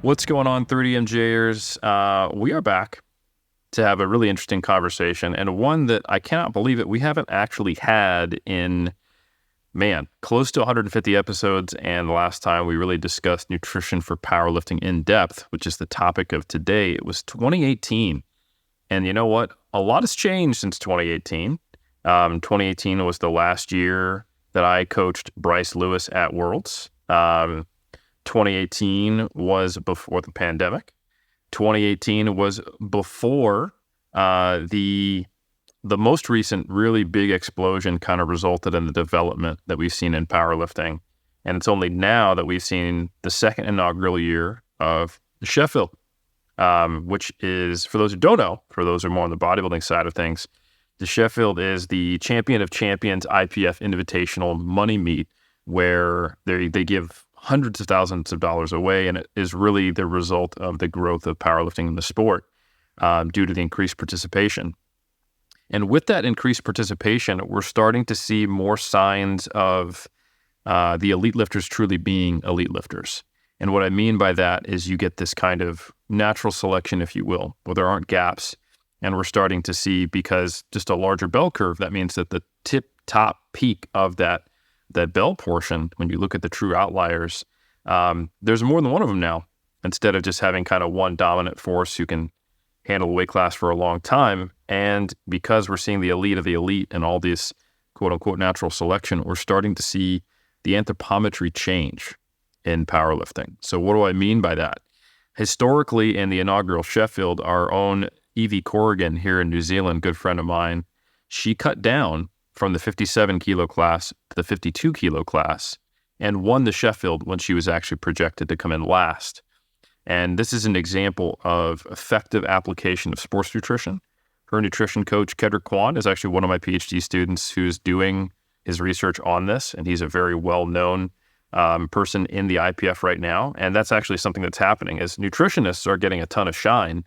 What's going on, 3DMJers? We are back to have a really interesting conversation, and one that I cannot believe it, we haven't actually had in, close to 150 episodes, and the last time we really discussed nutrition for powerlifting in depth, which is the topic of today, it was 2018. And you know what? A lot has changed since 2018. 2018 was the last year that I coached Bryce Lewis at Worlds. 2018 was before the pandemic. 2018 was before the most recent really big explosion kind of resulted in the development that we've seen in powerlifting. And it's only now that we've seen the second inaugural year of the Sheffield, which is, for those who don't know, for those who are more on the bodybuilding side of things, the Sheffield is the Champion of Champions IPF Invitational money meet, where they give hundreds of thousands of dollars away, and it is really the result of the growth of powerlifting in the sport due to the increased participation. And with that increased participation, we're starting to see more signs of the elite lifters truly being elite lifters. And what I mean by that is you get this kind of natural selection, if you will, where there aren't gaps. And we're starting to see, because just a larger bell curve, that means that the top peak of that bell portion, when you look at the true outliers, there's more than one of them now, instead of just having kind of one dominant force who can handle the weight class for a long time. And because we're seeing the elite of the elite and all this quote unquote natural selection, we're starting to see the anthropometry change in powerlifting. So what do I mean by that? Historically, in the inaugural Sheffield, our own Evie Corrigan here in New Zealand, good friend of mine, she cut down from the 57 kilo class to the 52 kilo class and won the Sheffield when she was actually projected to come in last. And this is an example of effective application of sports nutrition. Her nutrition coach, Kedrick Kwan, is actually one of my PhD students who's doing his research on this, and he's a very well-known person in the IPF right now. And that's actually something that's happening, as nutritionists are getting a ton of shine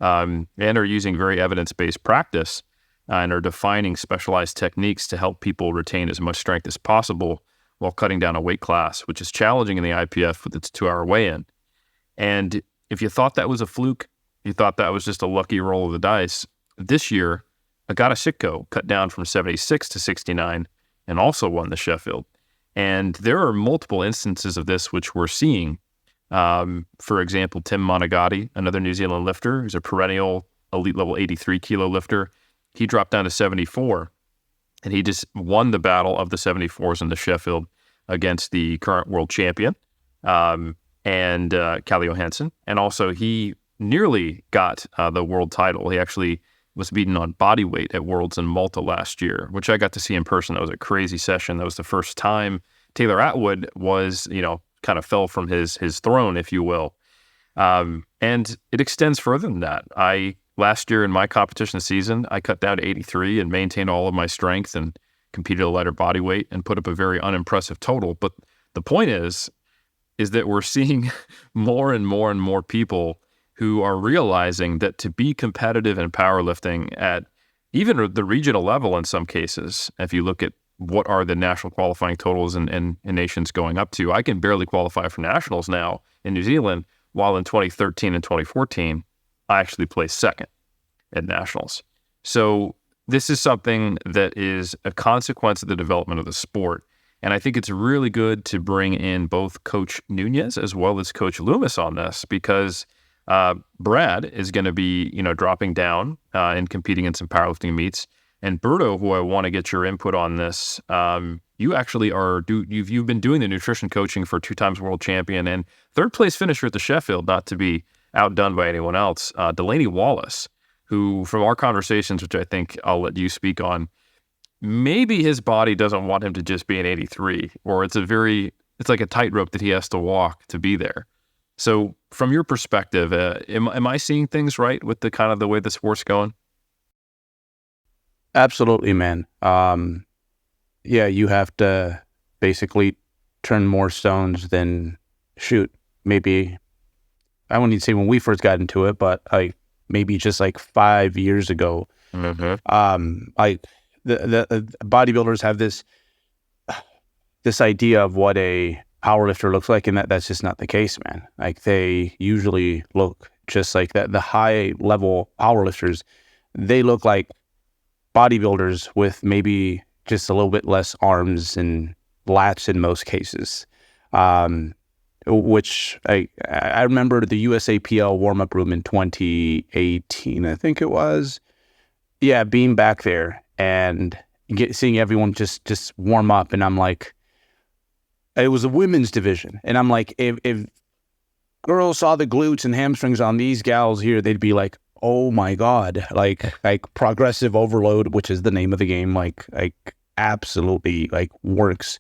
and are using very evidence-based practice and are defining specialized techniques to help people retain as much strength as possible while cutting down a weight class, which is challenging in the IPF with its 2-hour weigh-in. And if you thought that was a fluke, you thought that was just a lucky roll of the dice, this year, Agata Sitko cut down from 76 to 69 and also won the Sheffield. And there are multiple instances of this which we're seeing. For example, Tim Monagatti, another New Zealand lifter, who's a perennial elite level 83 kilo lifter, he dropped down to 74, and he just won the battle of the 74s in the Sheffield against the current world champion, and Kalle Johansson. And also, he nearly got the world title. He actually was beaten on body weight at Worlds in Malta last year, which I got to see in person. That was a crazy session. That was the first time Taylor Atwood was, kind of fell from his throne, if you will. And it extends further than that. Last year in my competition season, I cut down to 83 and maintained all of my strength and competed at a lighter body weight and put up a very unimpressive total. But the point is that we're seeing more and more and more people who are realizing that to be competitive in powerlifting at even the regional level in some cases, if you look at what are the national qualifying totals in nations going up to, I can barely qualify for nationals now in New Zealand, while in 2013 and 2014, I actually placed second at nationals. So this is something that is a consequence of the development of the sport. And I think it's really good to bring in both Coach Nunez as well as Coach Loomis on this, because Brad is going to be, dropping down and competing in some powerlifting meets. And Berto, who I want to get your input on this, you actually you've been doing the nutrition coaching for 2-time world champion and third place finisher at the Sheffield, not to be outdone by anyone else, Delaney Wallace, who, from our conversations, which I think I'll let you speak on, maybe his body doesn't want him to just be an 83, or it's like a tightrope that he has to walk to be there. So from your perspective, am I seeing things right with the kind of the way the sport's going? Absolutely, man. Yeah, you have to basically turn more stones than shoot. Maybe, I wouldn't even say when we first got into it, but maybe just like 5 years ago. Like the bodybuilders have this idea of what a powerlifter looks like, and that's just not the case, man. Like they usually look just like that. The high level powerlifters, they look like bodybuilders with maybe just a little bit less arms and lats in most cases. Which I remember the USAPL warm-up room in 2018, I think it was. Yeah, being back there and seeing everyone just warm up, and I'm like, it was a women's division, and I'm like, if girls saw the glutes and hamstrings on these gals here, they'd be like, oh my God, like progressive overload, which is the name of the game, like absolutely like works.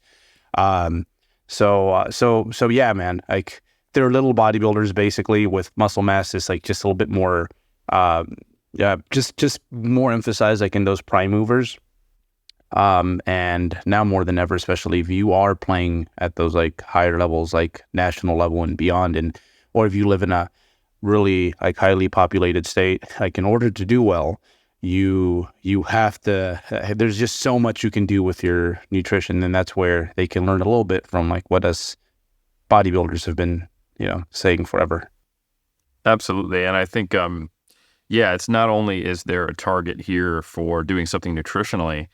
So yeah, man, like they're little bodybuilders basically with muscle mass is like just a little bit more, just more emphasized like in those prime movers. And now more than ever, especially if you are playing at those like higher levels, like national level and beyond, or if you live in a really like highly populated state, like in order to do well, you have to, there's just so much you can do with your nutrition, and that's where they can learn a little bit from like what us bodybuilders have been, saying forever. Absolutely. And I think, it's not only is there a target here for doing something nutritionally,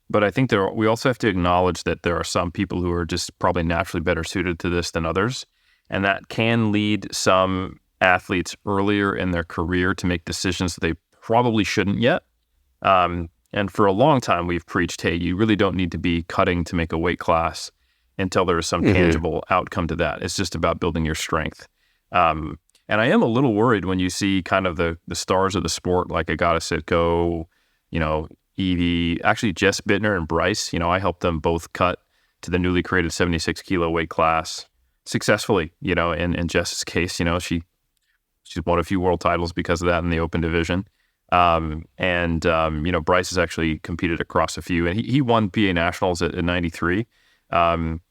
but I think we also have to acknowledge that there are some people who are just probably naturally better suited to this than others. And that can lead some athletes earlier in their career to make decisions that they probably shouldn't yet. And for a long time, we've preached, hey, you really don't need to be cutting to make a weight class until there is some tangible outcome to that. It's just about building your strength. And I am a little worried when you see kind of the stars of the sport, like Agata Sitko, Evie, actually Jess Bittner and Bryce, I helped them both cut to the newly created 76 kilo weight class successfully, in Jess's case, she's won a few world titles because of that in the open division. Bryce has actually competed across a few, and he won PA Nationals at 93.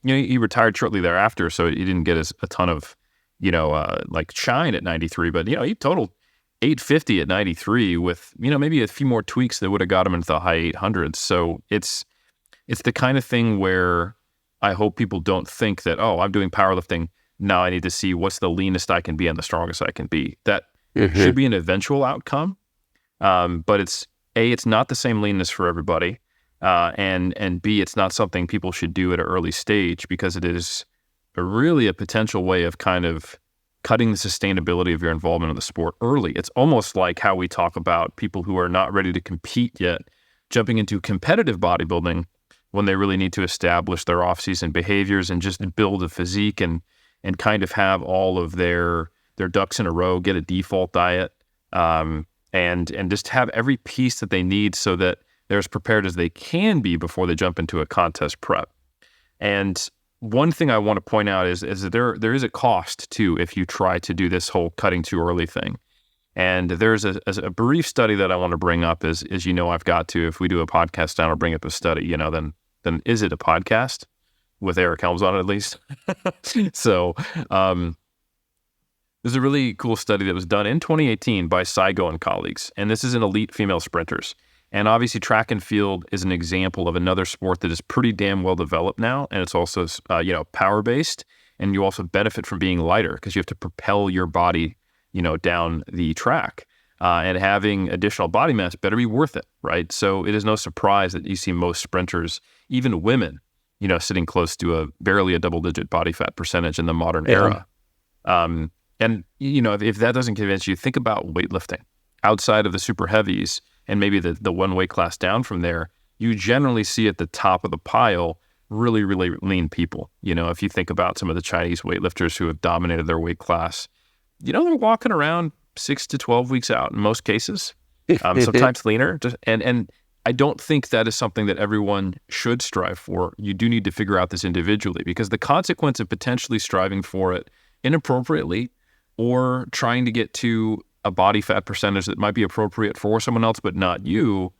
He retired shortly thereafter, so he didn't get a ton of, like shine at 93, but, he totaled 850 at 93 with, maybe a few more tweaks that would have got him into the high 800s. So it's the kind of thing where I hope people don't think that, oh, I'm doing powerlifting, now I need to see what's the leanest I can be and the strongest I can be. That should be an eventual outcome. But it's not the same leanness for everybody. And B, it's not something people should do at an early stage because it is really a potential way of kind of cutting the sustainability of your involvement in the sport early. It's almost like how we talk about people who are not ready to compete yet, jumping into competitive bodybuilding when they really need to establish their off-season behaviors and just build a physique and kind of have all of their ducks in a row, get a default diet, and just have every piece that they need so that they're as prepared as they can be before they jump into a contest prep. And one thing I want to point out is that there is a cost too if you try to do this whole cutting too early thing. And there's a brief study that I want to bring up as I've got to, if we do a podcast down, I'll bring up a study, then is it a podcast with Eric Helms on it at least? So there's a really cool study that was done in 2018 by Saigo and colleagues, and this is in elite female sprinters. And obviously track and field is an example of another sport that is pretty damn well developed now, and it's also power-based, and you also benefit from being lighter because you have to propel your body down the track. And having additional body mass better be worth it, right? So it is no surprise that you see most sprinters, even women, sitting close to barely a double-digit body fat percentage in the modern era. And if that doesn't convince you, think about weightlifting. Outside of the super heavies and maybe the one weight class down from there, you generally see at the top of the pile really, really lean people. If you think about some of the Chinese weightlifters who have dominated their weight class, they're walking around 6 to 12 weeks out in most cases, sometimes leaner. And I don't think that is something that everyone should strive for. You do need to figure out this individually, because the consequence of potentially striving for it inappropriately or trying to get to a body fat percentage that might be appropriate for someone else but not you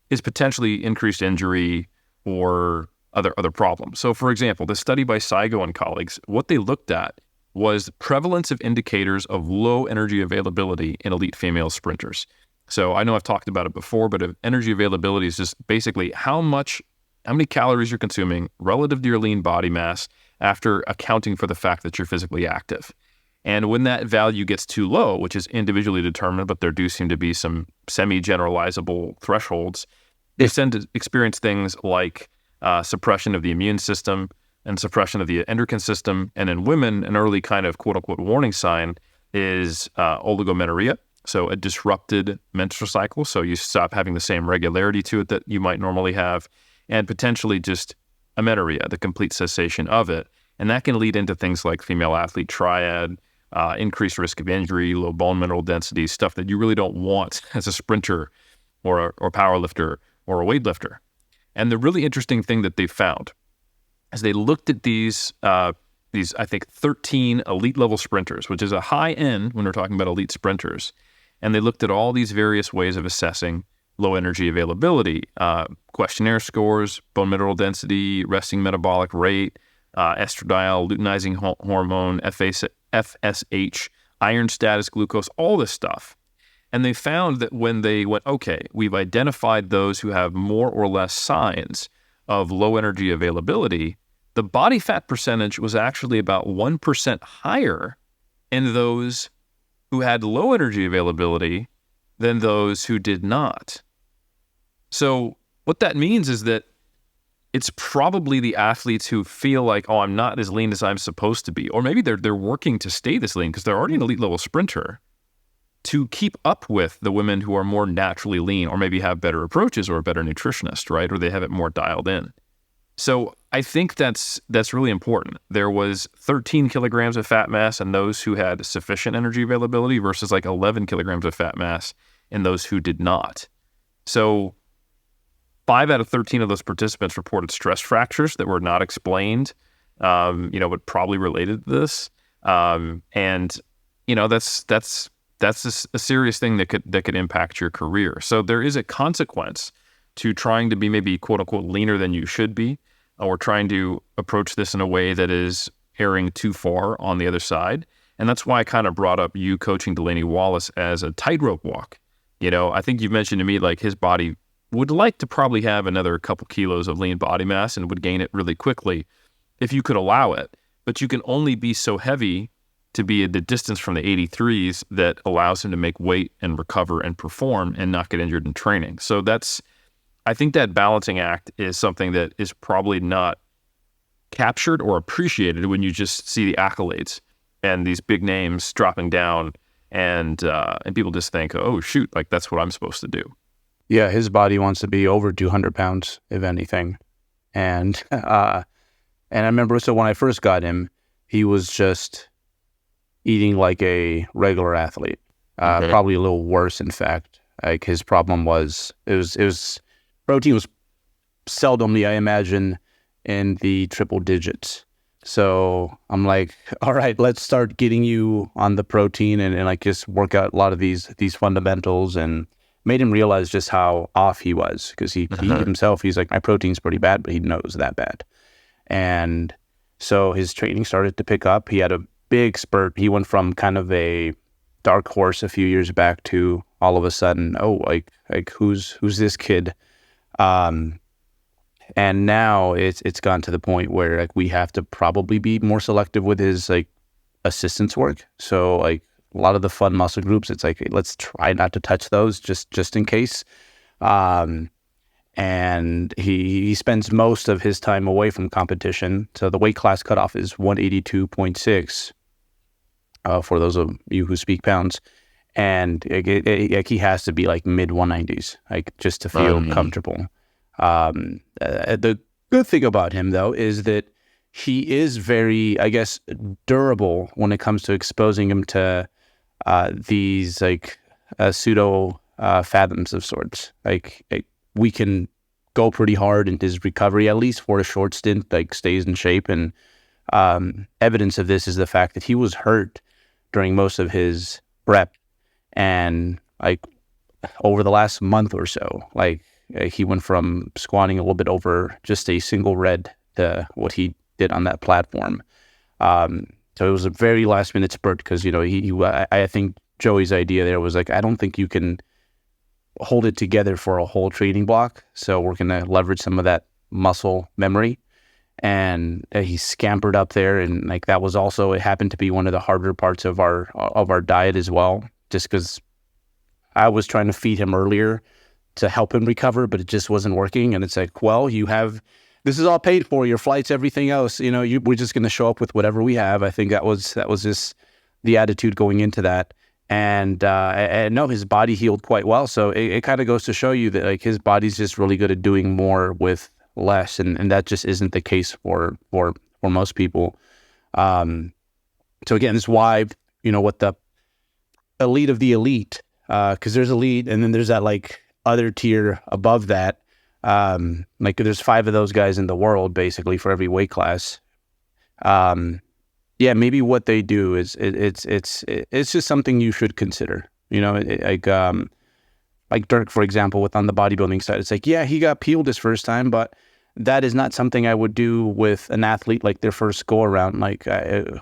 is potentially increased injury or other problems. So for example, the study by Saigo and colleagues, what they looked at was prevalence of indicators of low energy availability in elite female sprinters. So I know I've talked about it before, but energy availability is just basically how many calories you're consuming relative to your lean body mass after accounting for the fact that you're physically active. And when that value gets too low, which is individually determined, but there do seem to be some semi-generalizable thresholds, you tend to experience things like suppression of the immune system and suppression of the endocrine system. And in women, an early kind of quote-unquote warning sign is oligomenorrhea, so a disrupted menstrual cycle. So you stop having the same regularity to it that you might normally have, and potentially just amenorrhea, the complete cessation of it. And that can lead into things like female athlete triad, increased risk of injury, low bone mineral density, stuff that you really don't want as a sprinter or power lifter or a weightlifter. And the really interesting thing that they found is they looked at these, I think, 13 elite level sprinters, which is a high end when we're talking about elite sprinters. And they looked at all these various ways of assessing low energy availability, questionnaire scores, bone mineral density, resting metabolic rate, estradiol, luteinizing hormone, FSH, iron status, glucose, all this stuff. And they found that when they went, okay, we've identified those who have more or less signs of low energy availability, the body fat percentage was actually about 1% higher in those who had low energy availability than those who did not. So what that means is that it's probably the athletes who feel like, oh, I'm not as lean as I'm supposed to be, or maybe they're working to stay this lean because they're already an elite level sprinter, to keep up with the women who are more naturally lean, or maybe have better approaches or a better nutritionist, right? Or they have it more dialed in. So I think that's really important. There was 13 kilograms of fat mass in those who had sufficient energy availability versus like 11 kilograms of fat mass in those who did not. So 5 out of 13 of those participants reported stress fractures that were not explained, but probably related to this. That's a serious thing that could impact your career. So there is a consequence to trying to be maybe quote unquote leaner than you should be, or trying to approach this in a way that is erring too far on the other side. And that's why I kind of brought up you coaching Delaney Wallace as a tightrope walk. I think you've mentioned to me like his body would like to probably have another couple kilos of lean body mass and would gain it really quickly if you could allow it. But you can only be so heavy to be at the distance from the 83s that allows him to make weight and recover and perform and not get injured in training. So I think that balancing act is something that is probably not captured or appreciated when you just see the accolades and these big names dropping down and people just think, oh shoot, like that's what I'm supposed to do. Yeah, his body wants to be over 200 pounds, if anything. And I remember, so when I first got him, he was just eating like a regular athlete, probably a little worse, in fact. Like his problem was, protein was seldomly, I imagine, in the triple digits. So I'm like, all right, let's start getting you on the protein and like just work out a lot of these fundamentals, and made him realize just how off he was, because he himself, he's like, my protein's pretty bad, but he knows that bad. And so his training started to pick up. He had a big spurt. He went from kind of a dark horse a few years back to all of a sudden, oh, like who's this kid? And now it's gone to the point where like we have to probably be more selective with his like assistance work. So like a lot of the fun muscle groups, it's like, let's try not to touch those just in case. And he spends most of his time away from competition. So the weight class cutoff is 182.6 for those of you who speak pounds. And he has to be like mid 190s, like just to feel comfortable. The good thing about him, though, is that he is very, I guess, durable when it comes to exposing him to these like pseudo fathoms of sorts. Like we can go pretty hard in his recovery, at least for a short stint, like stays in shape. And evidence of this is the fact that he was hurt during most of his prep. And like over the last month or so, like he went from squatting a little bit over just a single red to what he did on that platform. So it was a very last minute spurt because, I think Joey's idea there was like, I don't think you can hold it together for a whole training block. So we're going to leverage some of that muscle memory. And he scampered up there. And like, that was also, it happened to be one of the harder parts of our diet as well, just because I was trying to feed him earlier to help him recover, but it just wasn't working. And it's like, well, this is all paid for, your flights, everything else, we're just going to show up with whatever we have. I think that was just the attitude going into that. And no, his body healed quite well. So it kind of goes to show you that like his body's just really good at doing more with less. And that just isn't the case for most people. So again, this is why, what the elite of the elite, because there's elite and then there's that like other tier above that. Like there's 5 of those guys in the world basically for every weight class. Yeah, maybe what they do is it's just something you should consider. Like Dirk, for example, on the bodybuilding side, it's like, yeah, he got peeled his first time, but that is not something I would do with an athlete like their first go around. Like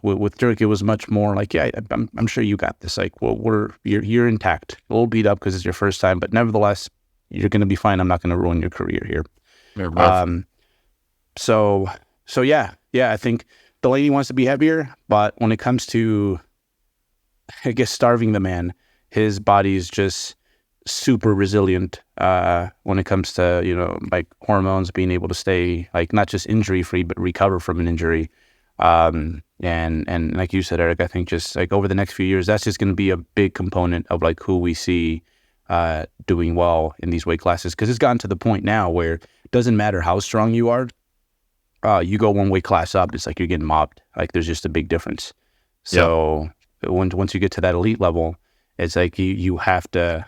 with Dirk, it was much more like, yeah, I'm sure you got this. Like, well, you're intact, a little beat up because it's your first time, but nevertheless, you're going to be fine. I'm not going to ruin your career here. So yeah, I think Delaney wants to be heavier, but when it comes to, I guess, starving the man, his body is just super resilient when it comes to, like hormones, being able to stay like not just injury free, but recover from an injury. And like you said, Eric, I think just like over the next few years, that's just going to be a big component of like who we see doing well in these weight classes. Because it's gotten to the point now where it doesn't matter how strong you are. You go one weight class up, it's like you're getting mobbed. Like there's just a big difference. So once you get to that elite level, it's like you have to,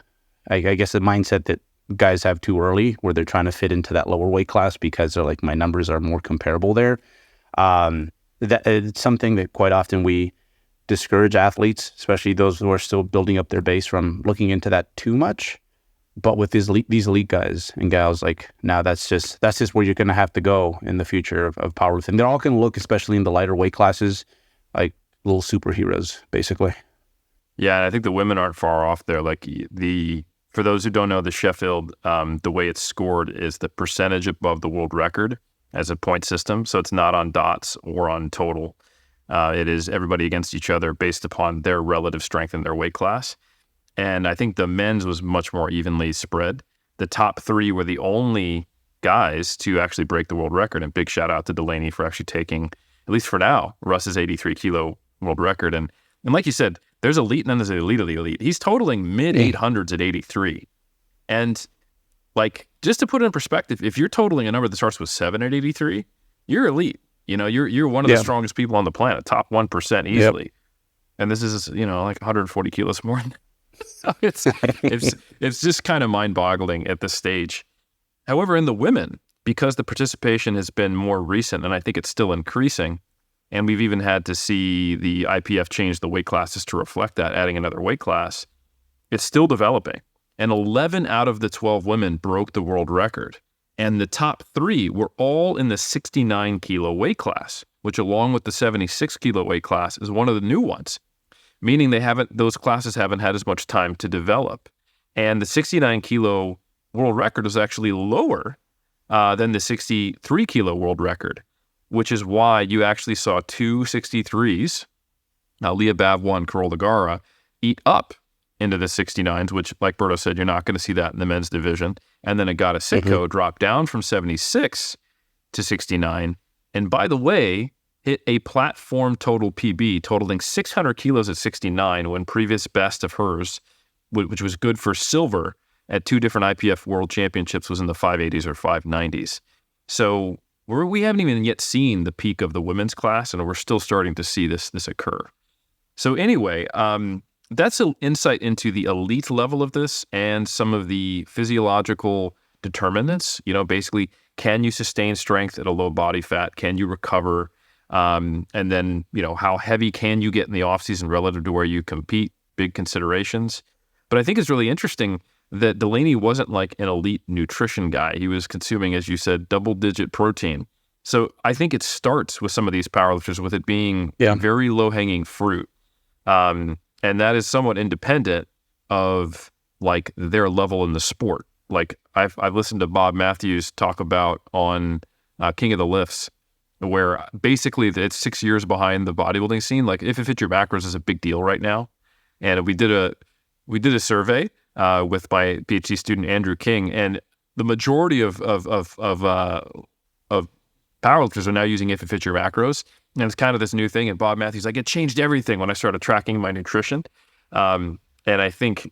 I guess the mindset that guys have too early where they're trying to fit into that lower weight class because they're like, my numbers are more comparable there. That it's something that quite often we discourage athletes, especially those who are still building up their base, from looking into that too much. But with these elite guys and gals, like now that's just where you're going to have to go in the future of powerlifting. They're all going to look, especially in the lighter weight classes, like little superheroes, basically. Yeah, and I think the women aren't far off there. Like for those who don't know, the Sheffield, the way it's scored is the percentage above the world record as a point system. So it's not on dots or on total. It is everybody against each other based upon their relative strength in their weight class. And I think the men's was much more evenly spread. The top 3 were the only guys to actually break the world record. And big shout out to Delaney for actually taking, at least for now, Russ's 83 kilo world record. And like you said, there's elite and then there's the elite. He's totaling mid 800s at 83. And like, just to put it in perspective, if you're totaling a number that starts with 7 at 83, you're elite. You're one of the strongest people on the planet, top 1% easily. Yep. And this is, like 140 kilos more. So it's just kind of mind-boggling at this stage. However, in the women, because the participation has been more recent, and I think it's still increasing, and we've even had to see the IPF change the weight classes to reflect that, adding another weight class, it's still developing. And 11 out of the 12 women broke the world record. And the top 3 were all in the 69 kilo weight class, which along with the 76 kilo weight class is one of the new ones. Meaning those classes haven't had as much time to develop. And the 69 kilo world record is actually lower than the 63 kilo world record, which is why you actually saw 2 63s, Leah Bavwa and Carol Legara, eat up into the 69s, which, like Berto said, you're not going to see that in the men's division. And then Agata Sitko dropped down from 76 to 69. And by the way, hit a platform total PB totaling 600 kilos at 69 when previous best of hers, which was good for silver at 2 different IPF world championships, was in the 580s or 590s. So we haven't even yet seen the peak of the women's class, and we're still starting to see this occur. So anyway, that's an insight into the elite level of this and some of the physiological determinants. Basically, can you sustain strength at a low body fat? Can you recover? And then, how heavy can you get in the offseason relative to where you compete? Big considerations. But I think it's really interesting that Delaney wasn't like an elite nutrition guy. He was consuming, as you said, double-digit protein. So I think it starts with some of these powerlifters with it being Yeah. very low-hanging fruit. And that is somewhat independent of like their level in the sport. Like I've listened to Bob Matthews talk about on King of the Lifts, where basically it's 6 years behind the bodybuilding scene. Like if it fit your macros is a big deal right now. And we did a survey with my PhD student Andrew King, and the majority of powerlifters are now using if it fits your macros, and it's kind of this new thing. And Bob Matthews, like, it changed everything when I started tracking my nutrition, and I think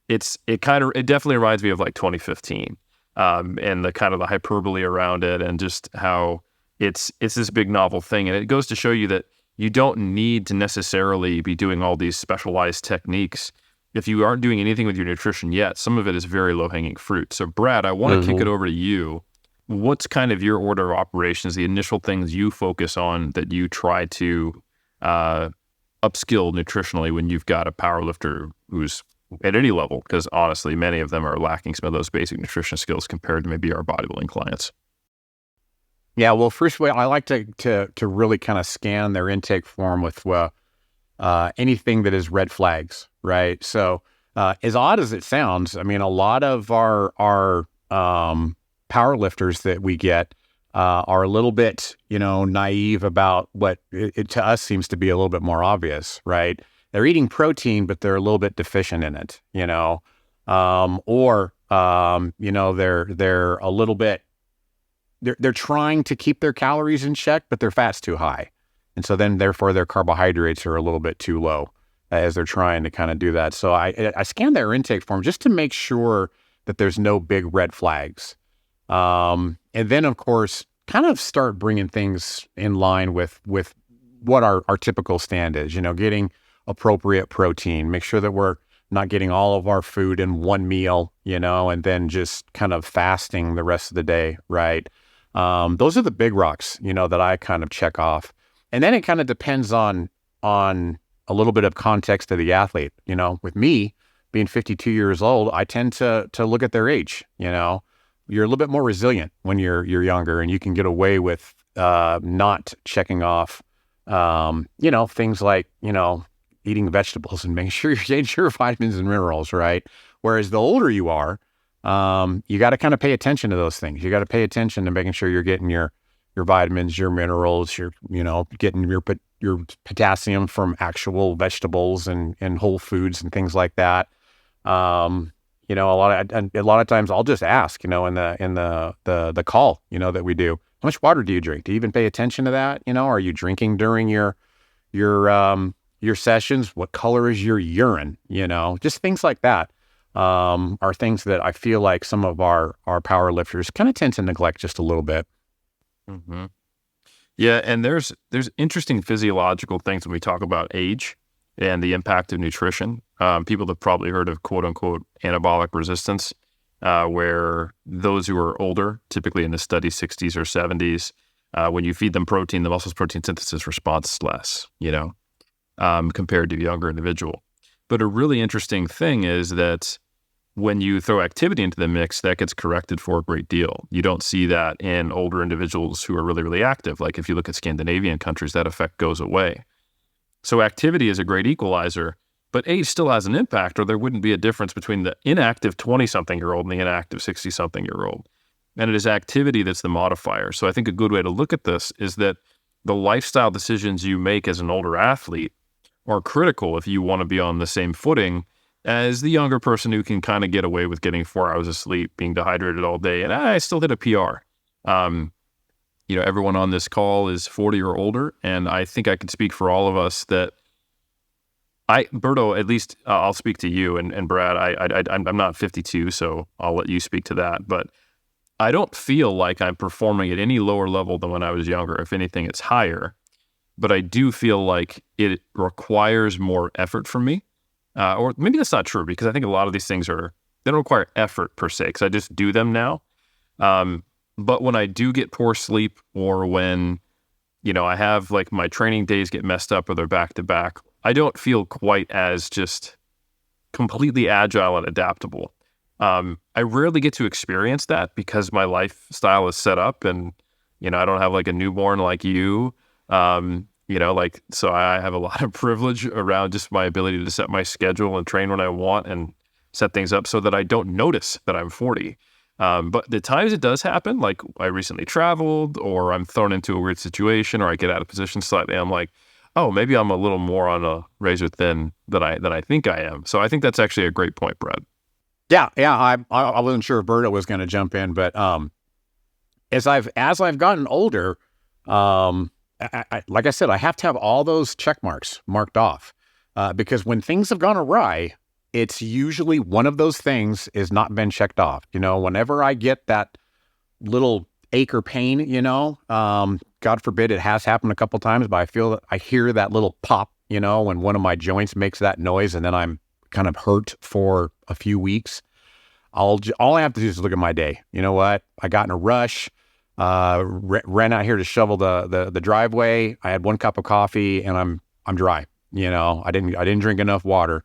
it definitely reminds me of like 2015, and the kind of the hyperbole around it, and just how it's this big novel thing, and it goes to show you that you don't need to necessarily be doing all these specialized techniques if you aren't doing anything with your nutrition yet. Some of it is very low-hanging fruit. So Brad, I want to kick it over to you. What's kind of your order of operations, the initial things you focus on that you try to upskill nutritionally when you've got a powerlifter who's at any level? Because honestly, many of them are lacking some of those basic nutrition skills compared to maybe our bodybuilding clients. Yeah, well, first of all, I like to really kind of scan their intake form with anything that is red flags, right? So as odd as it sounds, I mean, a lot of our power lifters that we get are a little bit, naive about what it to us seems to be a little bit more obvious, right? They're eating protein, but they're a little bit deficient in it, they're a little bit, they're trying to keep their calories in check, but their fat's too high. And so then therefore their carbohydrates are a little bit too low as they're trying to kind of do that. So I scan their intake form just to make sure that there's no big red flags. And then of course, kind of start bringing things in line with what our typical stand is, getting appropriate protein, make sure that we're not getting all of our food in one meal, and then just kind of fasting the rest of the day. Right. Those are the big rocks, that I kind of check off. And then it kind of depends on a little bit of context of the athlete. With me being 52 years old, I tend to look at their age. You're a little bit more resilient when you're younger, and you can get away with not checking off, things like, eating vegetables and making sure you're getting your vitamins and minerals, right? Whereas the older you are, you got to kind of pay attention to those things. You got to pay attention to making sure you're getting your vitamins, your minerals, getting your potassium from actual vegetables and whole foods and things like that. A lot of times I'll just ask, in the call, that we do, how much water do you drink? Do you even pay attention to that? Are you drinking during your sessions? What color is your urine? Just things like that. Are things that I feel like some of our power lifters kind of tend to neglect just a little bit. Mm-hmm. Yeah, and there's interesting physiological things when we talk about age and the impact of nutrition. People have probably heard of quote unquote anabolic resistance, where those who are older, typically in the study 60s or 70s, when you feed them protein, the muscle's protein synthesis response is less, compared to a younger individual. But a really interesting thing is that when you throw activity into the mix, that gets corrected for a great deal. You don't see that in older individuals who are really, really active. Like if you look at Scandinavian countries, that effect goes away. So activity is a great equalizer, but age still has an impact, or there wouldn't be a difference between the inactive 20-something-year-old and the inactive 60-something-year-old. And it is activity that's the modifier. So I think a good way to look at this is that the lifestyle decisions you make as an older athlete are critical if you want to be on the same footing as the younger person who can kind of get away with getting 4 hours of sleep, being dehydrated all day, and I still hit a PR. Everyone on this call is 40 or older, and I think I can speak for all of us that Berto, at least I'll speak to you, and Brad, I'm not 52, so I'll let you speak to that, but I don't feel like I'm performing at any lower level than when I was younger. If anything, it's higher, but I do feel like it requires more effort from me. Or maybe that's not true, because I think a lot of these things they don't require effort per se, because I just do them now. But when I do get poor sleep, or when, I have like my training days get messed up or they're back to back, I don't feel quite as just completely agile and adaptable. I rarely get to experience that because my lifestyle is set up, and, I don't have like a newborn like you. So I have a lot of privilege around just my ability to set my schedule and train when I want and set things up so that I don't notice that I'm 40. But the times it does happen, like I recently traveled or I'm thrown into a weird situation or I get out of position slightly, I'm like, oh, maybe I'm a little more on a razor thin than I think I am. So I think that's actually a great point, Brad. Yeah. I wasn't sure if Berto was going to jump in, but as I've gotten older, like I said, I have to have all those check marks marked off because when things have gone awry, it's usually one of those things is not been checked off. Whenever I get that little ache or pain, God forbid it has happened a couple times, but I hear that little pop, when one of my joints makes that noise, and then I'm kind of hurt for a few weeks. All I have to do is look at my day. You know what? I got in a rush. Ran out here to shovel the driveway. I had 1 cup of coffee and I'm dry. I didn't drink enough water,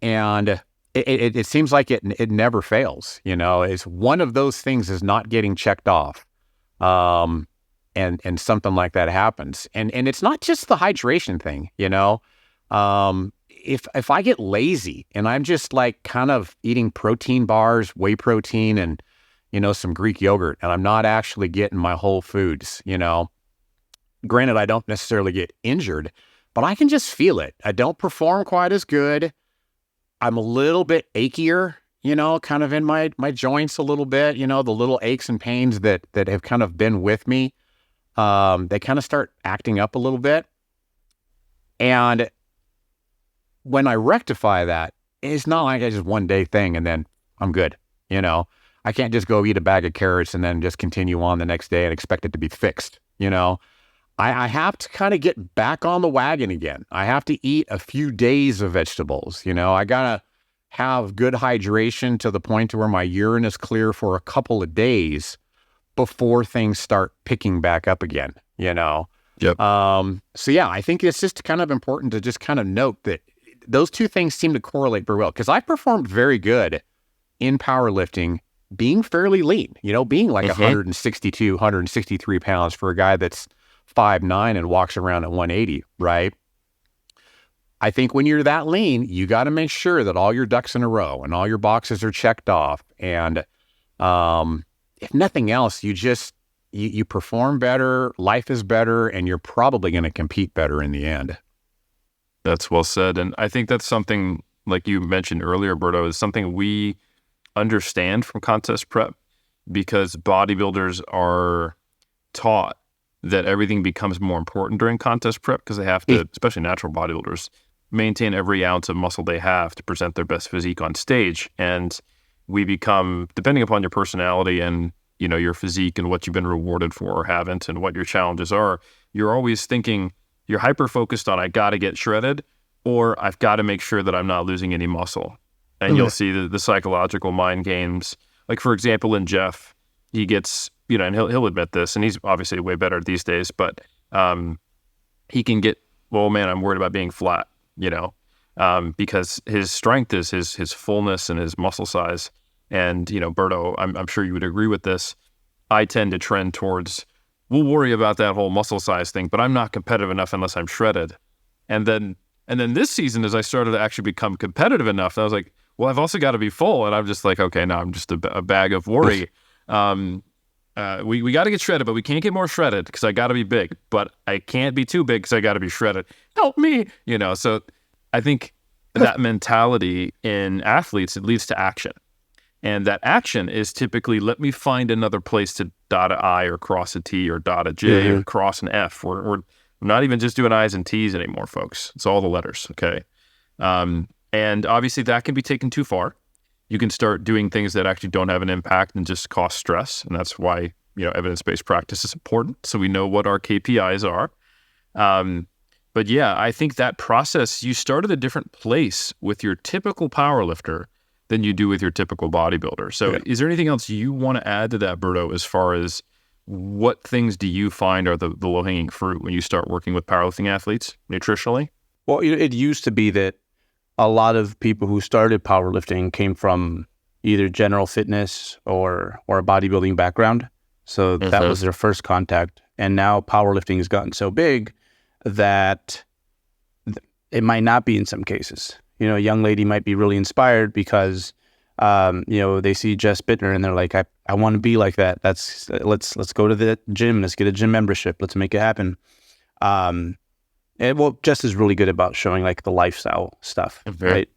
and it seems like it never fails. It's one of those things is not getting checked off, and something like that happens, and it's not just the hydration thing. If I get lazy and I'm just like kind of eating protein bars, whey protein, and some Greek yogurt, and I'm not actually getting my whole foods, Granted, I don't necessarily get injured, but I can just feel it. I don't perform quite as good. I'm a little bit achier, kind of in my joints a little bit, the little aches and pains that have kind of been with me. They kind of start acting up a little bit. And when I rectify that, it's not like it's just one day thing and then I'm good, I can't just go eat a bag of carrots and then just continue on the next day and expect it to be fixed. I have to kind of get back on the wagon again. I have to eat a few days of vegetables. I got to have good hydration to the point to where my urine is clear for a couple of days before things start picking back up again, Yep. So yeah, I think it's just kind of important to just kind of note that those two things seem to correlate very well, because I performed very good in powerlifting being fairly lean, being like 162, 163 pounds for a guy that's 5'9" and walks around at 180, right? I think when you're that lean, you got to make sure that all your ducks in a row and all your boxes are checked off. And if nothing else, you perform better, life is better, and you're probably going to compete better in the end. That's well said. And I think that's something, like you mentioned earlier, Berto, is something we understand from contest prep, because bodybuilders are taught that everything becomes more important during contest prep because they have to, especially natural bodybuilders, maintain every ounce of muscle they have to present their best physique on stage. And we become, depending upon your personality and your physique and what you've been rewarded for or haven't and what your challenges are, you're always thinking, you're hyper focused on, I got to get shredded, or I've got to make sure that I'm not losing any muscle. And you'll see the psychological mind games. Like, for example, in Jeff, he gets, and he'll admit this, and he's obviously way better these days, but he can get, well, man, I'm worried about being flat, because his strength is his fullness and his muscle size. And, Berto, I'm sure you would agree with this. I tend to trend towards, we'll worry about that whole muscle size thing, but I'm not competitive enough unless I'm shredded. And then this season, as I started to actually become competitive enough, I was like, well, I've also got to be full. And I'm just like, okay, now I'm just a bag of worry. We got to get shredded, but we can't get more shredded because I got to be big. But I can't be too big because I got to be shredded. Help me, So I think that mentality in athletes, it leads to action. And that action is typically, let me find another place to dot an I or cross a T or dot a J or cross an F. We're not even just doing I's and T's anymore, folks. It's all the letters, okay? And obviously that can be taken too far. You can start doing things that actually don't have an impact and just cause stress. And that's why, evidence-based practice is important. So we know what our KPIs are. But yeah, I think that process, you start at a different place with your typical powerlifter than you do with your typical bodybuilder. So is there anything else you want to add to that, Berto, as far as what things do you find are the low-hanging fruit when you start working with powerlifting athletes nutritionally? Well, it used to be that a lot of people who started powerlifting came from either general fitness or a bodybuilding background. So that was their first contact. And now powerlifting has gotten so big that it might not be in some cases. You know, a young lady might be really inspired because, you know, they see Jess Bittner and they're like, I want to be like that. Let's go to the gym. Let's get a gym membership. Let's make it happen. And well, Jess is really good about showing like the lifestyle stuff, right?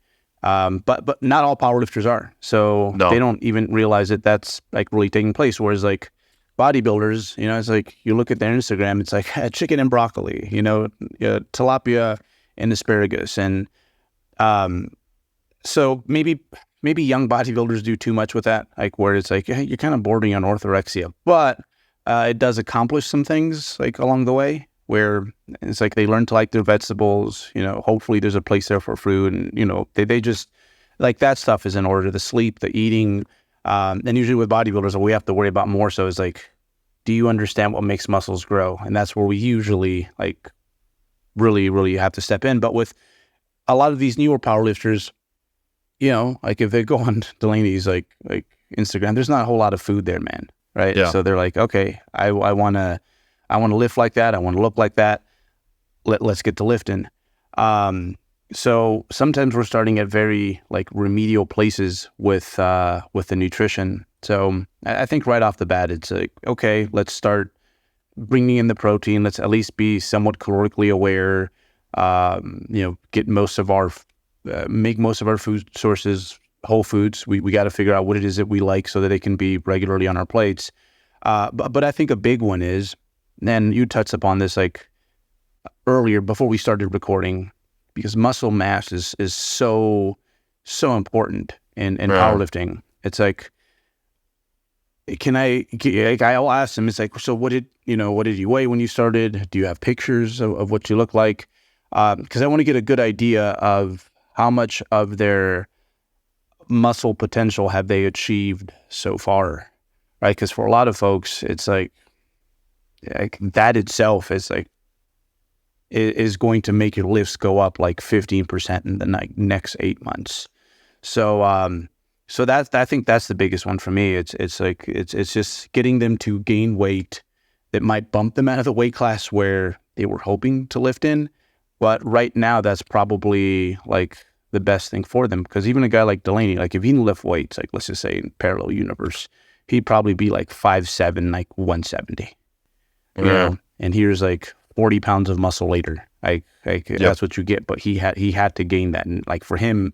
But not all powerlifters are. So they don't even realize that that's like really taking place. Whereas like bodybuilders, you know, it's like you look at their Instagram, it's like chicken and broccoli, you know, tilapia and asparagus. And so maybe young bodybuilders do too much with that, like where it's like, hey, you're kind of bordering on orthorexia, but it does accomplish some things like along the way where it's like they learn to like their vegetables, you know, hopefully there's a place there for fruit, and, you know, they just like that stuff is in order. The sleep, the eating, and usually with bodybuilders, what we have to worry about more so is like, do you understand what makes muscles grow? And that's where we usually like really have to step in. But with a lot of these newer powerlifters, you know, like if they go on Delaney's like Instagram, there's not a whole lot of food there, man. Right. Yeah. So they're like, okay, I want to lift like that. I want to look like that. Let's get to lifting. So sometimes we're starting at very like remedial places with the nutrition. So I think right off the bat, it's like, okay, let's start bringing in the protein. Let's at least be somewhat calorically aware. You know, get most of our make most of our food sources whole foods. We got to figure out what it is that we like so that they can be regularly on our plates. But I think a big one is, and you touched upon this like earlier before we started recording, because muscle mass is so important in powerlifting. It's like, I'll ask them, it's like, so what did you weigh when you started? Do you have pictures of what you look like? Because I want to get a good idea of how much of their muscle potential have they achieved so far, right? Because for a lot of folks, it's like that itself is like is going to make your lifts go up like 15% in the next 8 months. So I think that's the biggest one for me. It's just getting them to gain weight that might bump them out of the weight class where they were hoping to lift in. But right now, that's probably like the best thing for them, because even a guy like Delaney, like if he can lift weights, like let's just say in parallel universe, he'd probably be like 5'7", like 170. You know, and here's like 40 pounds of muscle later. That's what you get. But he had to gain that, and like for him,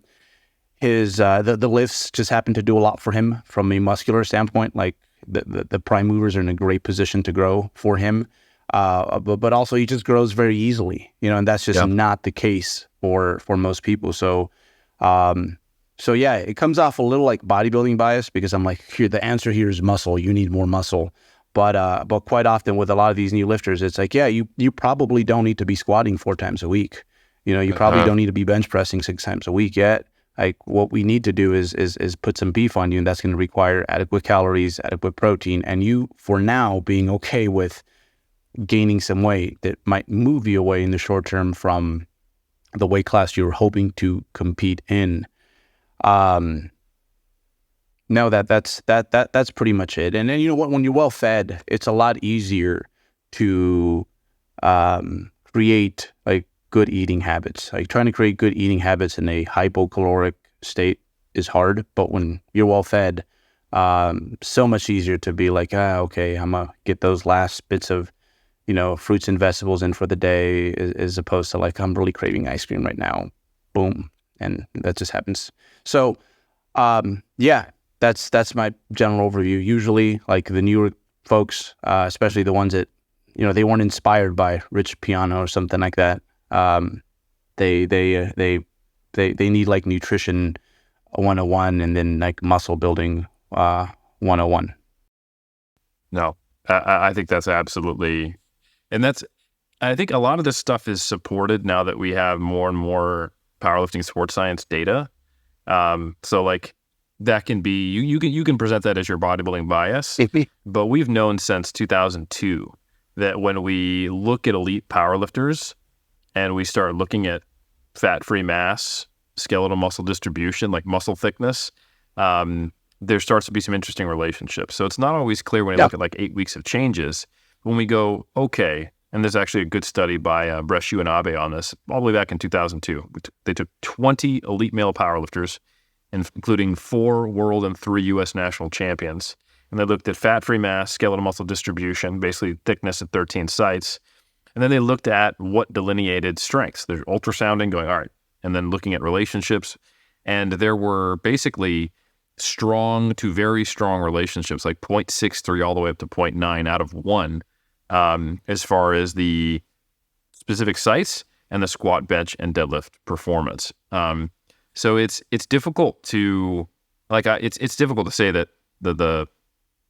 his the lifts just happened to do a lot for him from a muscular standpoint. Like the prime movers are in a great position to grow for him. But also he just grows very easily, you know, and that's just not the case for most people. So yeah, it comes off a little like bodybuilding bias, because I'm like, here, the answer here is muscle. You need more muscle. But quite often with a lot of these new lifters, it's like, yeah, you probably don't need to be squatting 4 times a week. You know, you probably don't need to be bench pressing 6 times a week yet. Like what we need to do is put some beef on you, and that's going to require adequate calories, adequate protein, and you, for now, being okay with gaining some weight that might move you away in the short term from the weight class you're hoping to compete in. No, that's pretty much it. And then, you know what, when you're well fed, it's a lot easier to create like good eating habits. Like trying to create good eating habits in a hypocaloric state is hard, but when you're well fed, so much easier to be like, okay, I'm gonna get those last bits of, you know, fruits and vegetables in for the day, as opposed to like, I'm really craving ice cream right now. Boom. And that just happens. So, yeah, that's my general overview. Usually like the newer folks, especially the ones that, you know, they weren't inspired by Rich Piano or something like that. They need like nutrition 101 and then like muscle building, 101. No, I think that's absolutely. And I think a lot of this stuff is supported now that we have more and more powerlifting sports science data. So like that can be, you can present that as your bodybuilding bias, but we've known since 2002 that when we look at elite powerlifters and we start looking at fat-free mass, skeletal muscle distribution, like muscle thickness, there starts to be some interesting relationships. So it's not always clear when you look at like 8 weeks of changes. When we go, okay, and there's actually a good study by Bresh Uenabe on this, all the way back in 2002. They took 20 elite male powerlifters, including 4 world and 3 U.S. national champions. And they looked at fat-free mass, skeletal muscle distribution, basically thickness at 13 sites. And then they looked at what delineated strengths. There's ultrasounding going, all right, and then looking at relationships. And there were basically strong to very strong relationships, like 0.63 all the way up to 0.9 out of 1, as far as the specific sites and the squat, bench, and deadlift performance. So it's difficult to it's difficult to say that the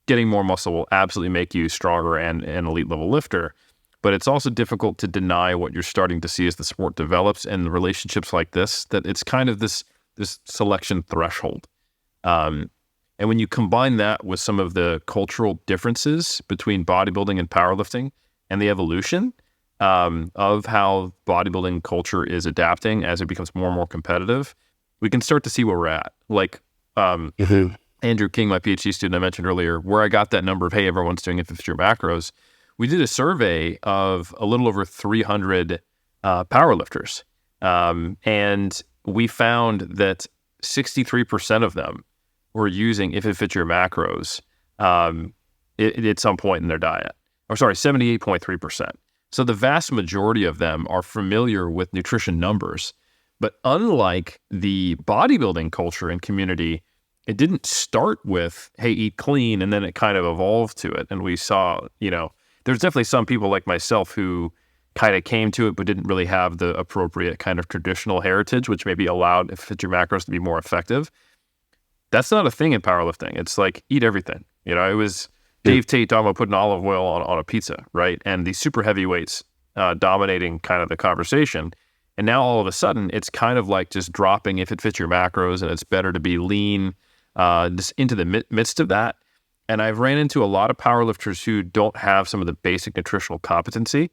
getting more muscle will absolutely make you stronger and an elite level lifter, but it's also difficult to deny what you're starting to see as the sport develops and the relationships like this, that it's kind of this selection threshold. And when you combine that with some of the cultural differences between bodybuilding and powerlifting and the evolution of how bodybuilding culture is adapting as it becomes more and more competitive, we can start to see where we're at. Like Andrew King, my PhD student I mentioned earlier, where I got that number of, hey, everyone's doing it with your macros. We did a survey of a little over 300 powerlifters, and we found that 63% of them were using If It Fits Your Macros at some point in their diet. Or sorry, 78.3%. So the vast majority of them are familiar with nutrition numbers. But unlike the bodybuilding culture and community, it didn't start with, hey, eat clean, and then it kind of evolved to it. And we saw, there's definitely some people like myself who kind of came to it but didn't really have the appropriate kind of traditional heritage, which maybe allowed If It Fits Your Macros to be more effective. That's not a thing in powerlifting. It's like, eat everything. It was Dave Tate talking about putting olive oil on a pizza, right? And these super heavyweights dominating kind of the conversation. And now all of a sudden, it's kind of like just dropping If It Fits Your Macros, and it's better to be lean just into the midst of that. And I've ran into a lot of powerlifters who don't have some of the basic nutritional competency,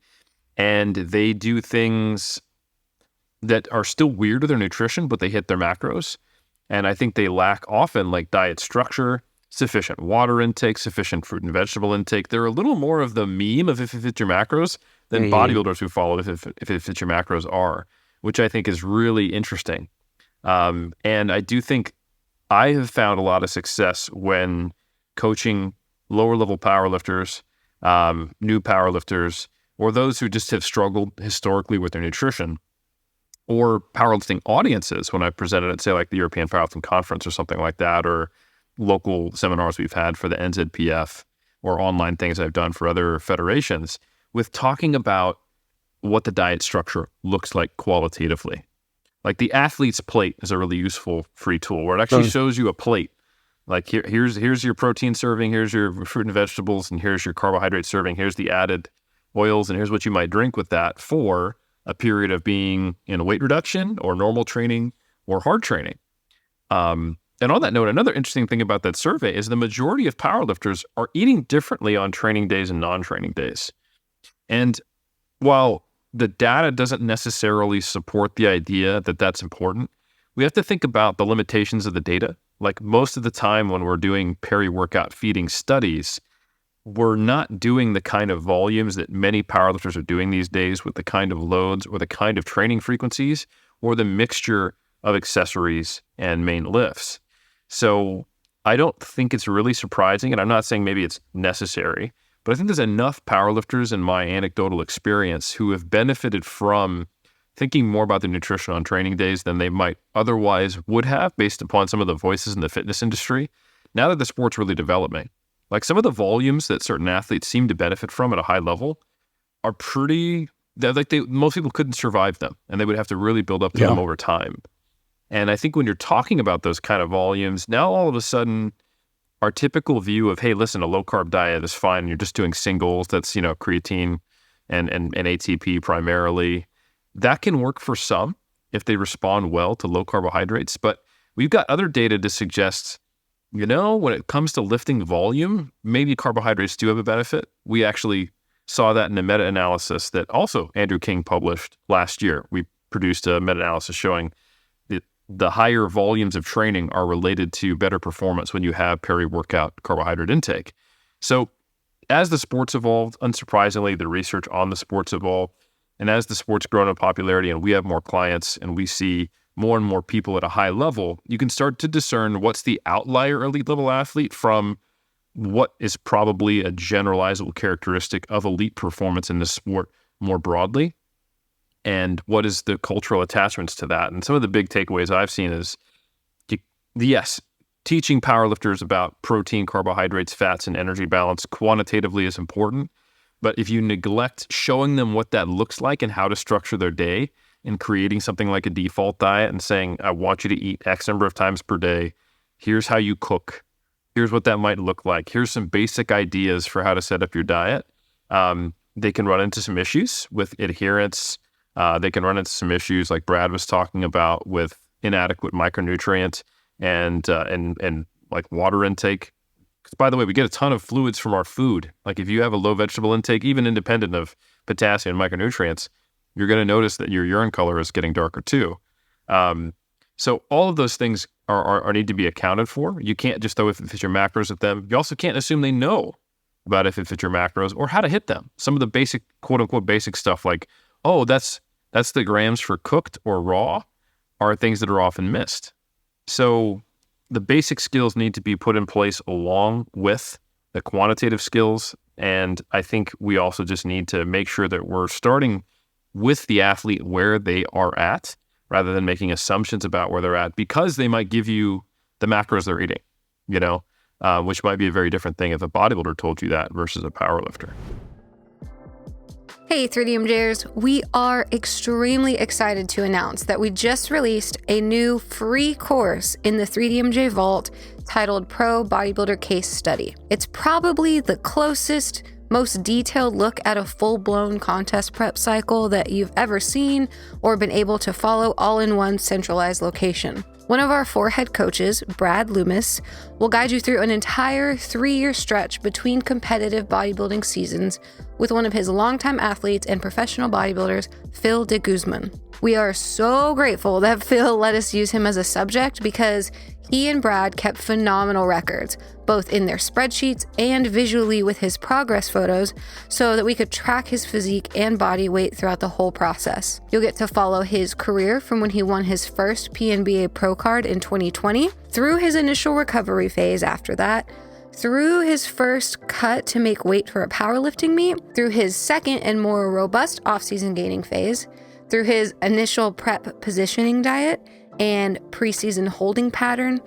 and they do things that are still weird with their nutrition, but they hit their macros. And I think they lack often like diet structure, sufficient water intake, sufficient fruit and vegetable intake. They're a little more of the meme of If It Fits Your Macros than bodybuilders who follow If It Fits Your Macros are, which I think is really interesting. And I do think I have found a lot of success when coaching lower level powerlifters, new powerlifters, or those who just have struggled historically with their nutrition, or powerlifting audiences when I presented at, say, like the European Powerlifting Conference or something like that, or local seminars we've had for the NZPF, or online things I've done for other federations, with talking about what the diet structure looks like qualitatively. Like the athlete's plate is a really useful free tool where it actually shows you a plate. Like here's your protein serving, here's your fruit and vegetables, and here's your carbohydrate serving, here's the added oils, and here's what you might drink with that for a period of being in weight reduction or normal training or hard training. And on that note, another interesting thing about that survey is the majority of powerlifters are eating differently on training days and non-training days. And while the data doesn't necessarily support the idea that that's important, we have to think about the limitations of the data. Like most of the time when we're doing peri-workout feeding studies, we're not doing the kind of volumes that many powerlifters are doing these days with the kind of loads or the kind of training frequencies or the mixture of accessories and main lifts. So I don't think it's really surprising, and I'm not saying maybe it's necessary, but I think there's enough powerlifters in my anecdotal experience who have benefited from thinking more about their nutrition on training days than they might otherwise would have based upon some of the voices in the fitness industry. Now that the sport's really developing, like some of the volumes that certain athletes seem to benefit from at a high level are most people couldn't survive them, and they would have to really build up to them over time. And I think when you're talking about those kind of volumes, now all of a sudden our typical view of, hey, listen, a low carb diet is fine. You're just doing singles. That's, creatine and ATP primarily. That can work for some if they respond well to low carbohydrates. But we've got other data to suggest, when it comes to lifting volume, maybe carbohydrates do have a benefit. We actually saw that in a meta-analysis that also Andrew King published last year. We produced a meta-analysis showing the higher volumes of training are related to better performance when you have peri-workout carbohydrate intake. So as the sports evolved, unsurprisingly, the research on the sports evolved. And as the sport's grown in popularity and we have more clients and we see more and more people at a high level, you can start to discern what's the outlier elite level athlete from what is probably a generalizable characteristic of elite performance in the sport more broadly, and what is the cultural attachments to that. And some of the big takeaways I've seen is, yes, teaching powerlifters about protein, carbohydrates, fats, and energy balance quantitatively is important. But if you neglect showing them what that looks like and how to structure their day and creating something like a default diet and saying, I want you to eat X number of times per day, here's how you cook, here's what that might look like, here's some basic ideas for how to set up your diet, they can run into some issues with adherence. They can run into some issues like Brad was talking about with inadequate micronutrients and like water intake. 'Cause by the way, we get a ton of fluids from our food. Like if you have a low vegetable intake, even independent of potassium and micronutrients, you're going to notice that your urine color is getting darker too. So all of those things are need to be accounted for. You can't just throw if it fits your macros at them. You also can't assume they know about if it fits your macros or how to hit them. Some of the basic, quote unquote, basic stuff like, oh, that's the grams for cooked or raw, are things that are often missed. So the basic skills need to be put in place along with the quantitative skills. And I think we also just need to make sure that we're starting with the athlete where they are at, rather than making assumptions about where they're at, because they might give you the macros they're eating, which might be a very different thing if a bodybuilder told you that versus a powerlifter. Hey 3DMJers, we are extremely excited to announce that we just released a new free course in the 3DMJ Vault titled Pro Bodybuilder Case Study. It's probably the closest, most detailed look at a full-blown contest prep cycle that you've ever seen or been able to follow all in one centralized location. One of our 4 head coaches, Brad Loomis, will guide you through an entire 3-year stretch between competitive bodybuilding seasons with one of his longtime athletes and professional bodybuilders, Phil de Guzman. We are so grateful that Phil let us use him as a subject because he and Brad kept phenomenal records, both in their spreadsheets and visually with his progress photos, so that we could track his physique and body weight throughout the whole process. You'll get to follow his career from when he won his first PNBA Pro card in 2020, through his initial recovery phase after that, through his first cut to make weight for a powerlifting meet, through his second and more robust off-season gaining phase, through his initial prep positioning diet and preseason holding pattern,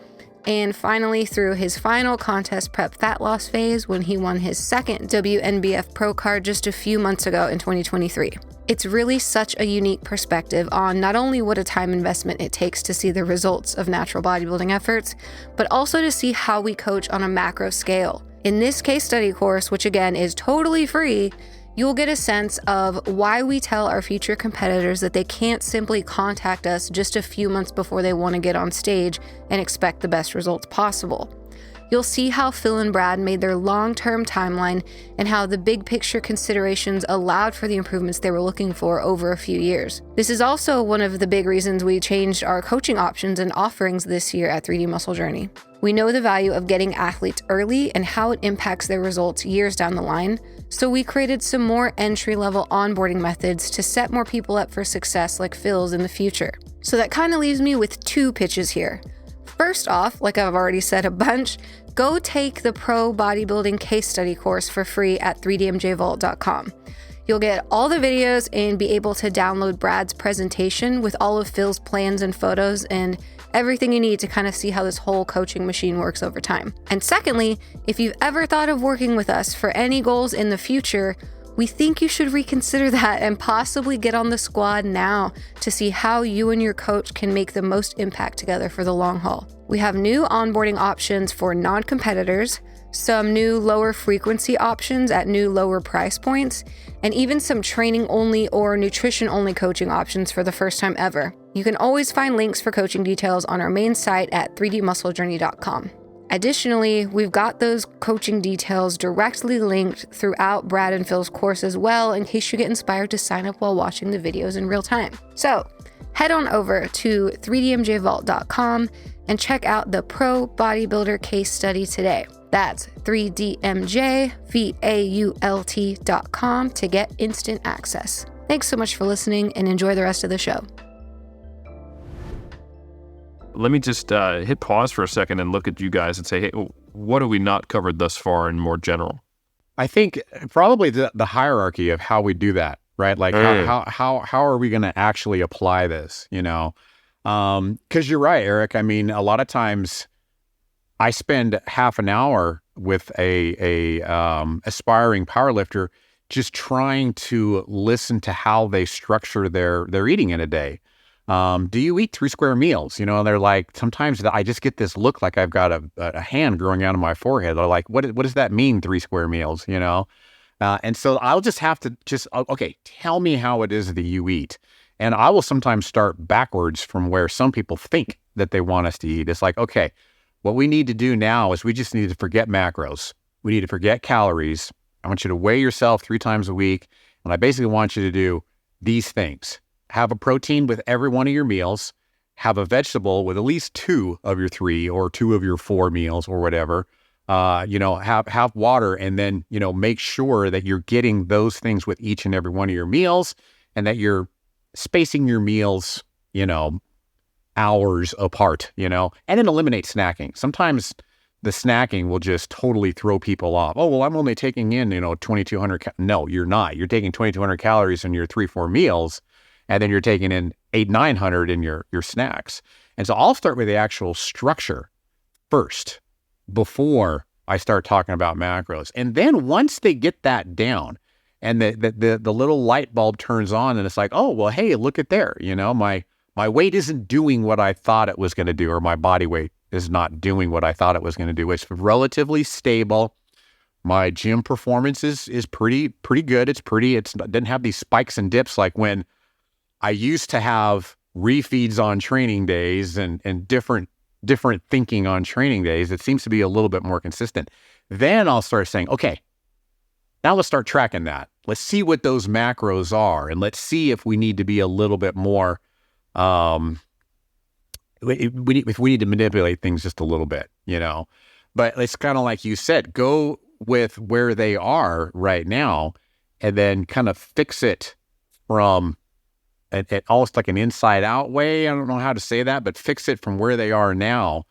and finally through his final contest prep fat loss phase when he won his second WNBF Pro card just a few months ago in 2023. It's really such a unique perspective on not only what a time investment it takes to see the results of natural bodybuilding efforts, but also to see how we coach on a macro scale. In this case study course, which again is totally free, you'll get a sense of why we tell our future competitors that they can't simply contact us just a few months before they want to get on stage and expect the best results possible. You'll see how Phil and Brad made their long-term timeline and how the big picture considerations allowed for the improvements they were looking for over a few years. This is also one of the big reasons we changed our coaching options and offerings this year at 3D Muscle Journey. We know the value of getting athletes early and how it impacts their results years down the line, so we created some more entry-level onboarding methods to set more people up for success like Phil's in the future. So that kind of leaves me with 2 pitches here. First off, like I've already said a bunch, go take the Pro Bodybuilding Case Study course for free at 3dmjvault.com. You'll get all the videos and be able to download Brad's presentation with all of Phil's plans and photos and everything you need to kind of see how this whole coaching machine works over time. And secondly, if you've ever thought of working with us for any goals in the future, we think you should reconsider that and possibly get on the squad now to see how you and your coach can make the most impact together for the long haul. We have new onboarding options for non-competitors, some new lower frequency options at new lower price points, and even some training only or nutrition only coaching options for the first time ever. You can always find links for coaching details on our main site at 3dmusclejourney.com. Additionally, we've got those coaching details directly linked throughout Brad and Phil's course as well, in case you get inspired to sign up while watching the videos in real time. So, head on over to 3dmjvault.com and check out the Pro Bodybuilder case study today. That's 3dmjvault.com to get instant access. Thanks so much for listening and enjoy the rest of the show. Let me just hit pause for a second and look at you guys and say, hey, what have we not covered thus far in more general? I think probably the hierarchy of how we do that, right? Like how are we going to actually apply this, you know? Because you're right, Eric. I mean, a lot of times I spend half an hour with a aspiring powerlifter just trying to listen to how they structure their eating in a day. Do you eat 3 square meals? You know, they're like, sometimes I just get this look like I've got a hand growing out of my forehead. They're like, what does that mean, 3 square meals, you know? And so I'll just have to okay, tell me how it is that you eat. And I will sometimes start backwards from where some people think that they want us to eat. It's like, okay, what we need to do now is we just need to forget macros. We need to forget calories. I want you to weigh yourself 3 times a week. And I basically want you to do these things. Have a protein with every one of your meals. Have a vegetable with at least 2 of your 3 or 2 of your 4 meals or whatever. You know, have water, and then, you know, make sure that you're getting those things with each and every one of your meals, and that you're spacing your meals, you know, hours apart, you know, and then eliminate snacking. Sometimes the snacking will just totally throw people off. Oh, well, I'm only taking in, you know, 2,200. No, you're not. You're taking 2,200 calories in your 3-4 meals, and then you're taking in 800-900 in your snacks. And so I'll start with the actual structure first before I start talking about macros. And then once they get that down and the little light bulb turns on, and it's like, oh, well, hey, look at there. You know, my weight isn't doing what I thought it was going to do, or my body weight is not doing what I thought it was going to do. It's relatively stable. My gym performance is pretty good. It doesn't have these spikes and dips like when I used to have refeeds on training days and different thinking on training days. It seems to be a little bit more consistent. Then I'll start saying, okay, now let's start tracking that. Let's see what those macros are, and let's see if we need to be a little bit more, if we need to manipulate things just a little bit, you know. But it's kind of like you said, go with where they are right now, and then kind of fix it from almost like an inside out way. I don't know how to say that, but fix it from where they are now.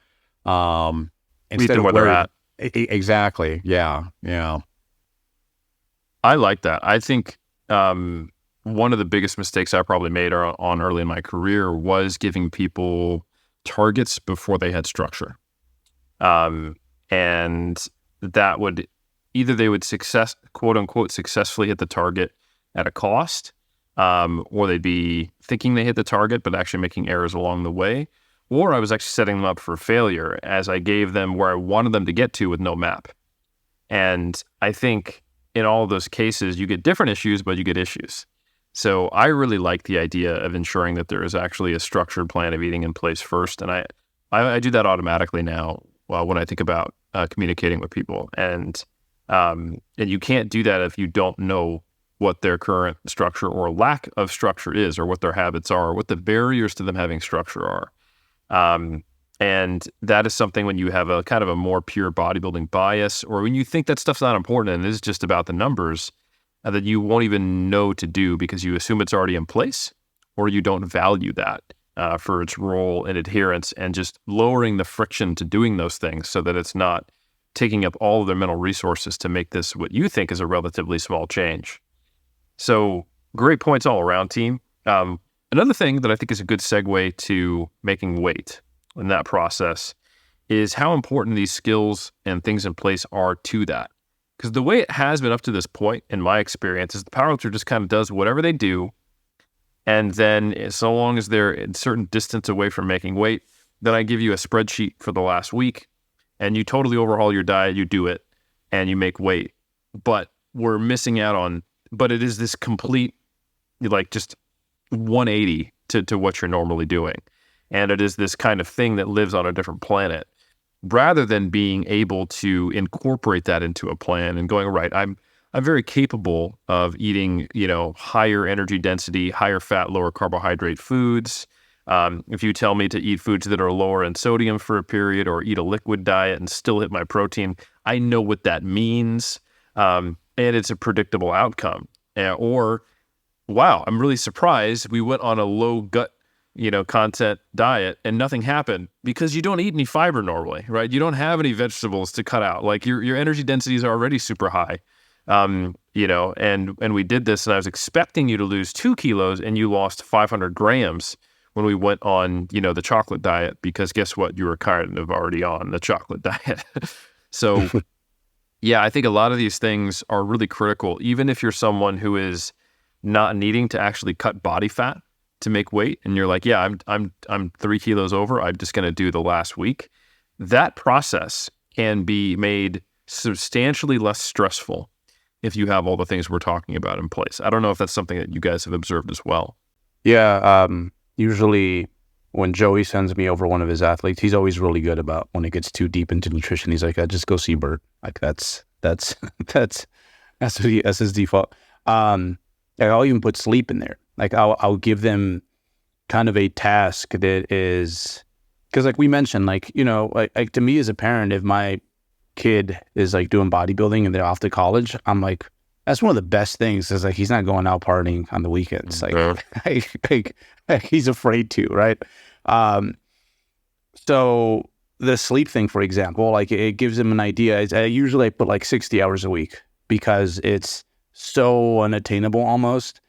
Instead of where they're at. Exactly. Yeah. Yeah. I like that. I think one of the biggest mistakes I probably made on early in my career was giving people targets before they had structure. And that would either they would quote unquote successfully hit the target at a cost, or they'd be thinking they hit the target, but actually making errors along the way. Or I was actually setting them up for failure as I gave them where I wanted them to get to with no map. And I think in all of those cases, you get different issues, but you get issues. So I really like the idea of ensuring that there is actually a structured plan of eating in place first. And I do that automatically now when I think about communicating with people. And you can't do that if you don't know what their current structure or lack of structure is, or what their habits are, or what the barriers to them having structure are. And that is something when you have a kind of a more pure bodybuilding bias, or when you think that stuff's not important and it is just about the numbers, that you won't even know to do because you assume it's already in place, or you don't value that for its role in adherence, and just lowering the friction to doing those things so that it's not taking up all of their mental resources to make this what you think is a relatively small change. So great points all around, team. Another thing that I think is a good segue to making weight in that process is how important these skills and things in place are to that. Because the way it has been up to this point, in my experience, is the powerlifter just kind of does whatever they do. And then so long as they're a certain distance away from making weight, then I give you a spreadsheet for the last week, and you totally overhaul your diet, you do it, and you make weight. But we're missing out on, but it is this complete, like, just 180 to what you're normally doing. And it is this kind of thing that lives on a different planet, rather than being able to incorporate that into a plan and going, right, I'm very capable of eating, higher energy density, higher fat, lower carbohydrate foods. If you tell me to eat foods that are lower in sodium for a period or eat a liquid diet and still hit my protein, I know what that means. And it's a predictable outcome. Or, wow, I'm really surprised we went on a low gut, content diet and nothing happened, because you don't eat any fiber normally, right? You don't have any vegetables to cut out. Like your energy densities are already super high. And we did this, and I was expecting you to lose 2 kilos and you lost 500 grams when we went on, the chocolate diet, because guess what? You were kind of already on the chocolate diet. So yeah, I think a lot of these things are really critical, even if you're someone who is not needing to actually cut body fat to make weight, and you're like, yeah, I'm 3 kilos over, I'm just going to do the last week. That process can be made substantially less stressful if you have all the things we're talking about in place. I don't know if that's something that you guys have observed as well. Yeah. Usually when Joey sends me over one of his athletes, he's always really good about when it gets too deep into nutrition. He's like, just go see Bert. Like that's his default. I'll even put sleep in there. Like I'll give them kind of a task that is, because like we mentioned, like, like to me as a parent, if my kid is like doing bodybuilding and they're off to college, I'm like, that's one of the best things, is like he's not going out partying on the weekends. Like, he's afraid to, right? So the sleep thing, for example, like it gives him an idea. I usually put like 60 hours a week, because it's so unattainable almost.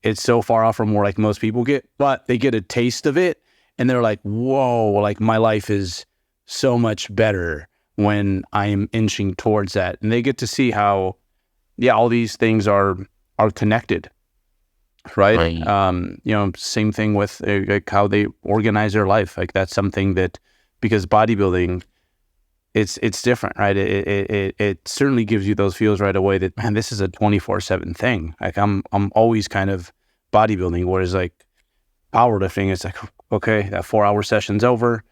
It's so far off from where like most people get, but they get a taste of it and they're like, whoa, like my life is so much better when I am inching towards that. And they get to see how, all these things are connected, right? Same thing with like how they organize their life. Like that's something that, because bodybuilding, it's different, right? It certainly gives you those feels right away that, man, this is a 24/7 thing. Like I'm always kind of bodybuilding, whereas like powerlifting, it's like, okay, that 4-hour session's over,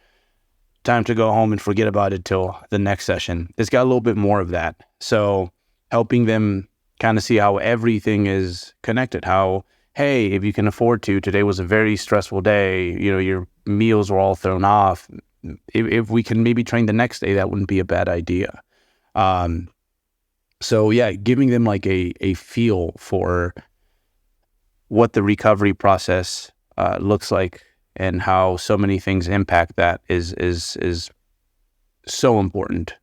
time to go home and forget about it till the next session. It's got a little bit more of that. So helping them kind of see how everything is connected, how, hey, if you can afford to, today was a very stressful day, your meals were all thrown off. If we can maybe train the next day, that wouldn't be a bad idea. So yeah, giving them like a feel for what the recovery process looks like and how so many things impact that is so important.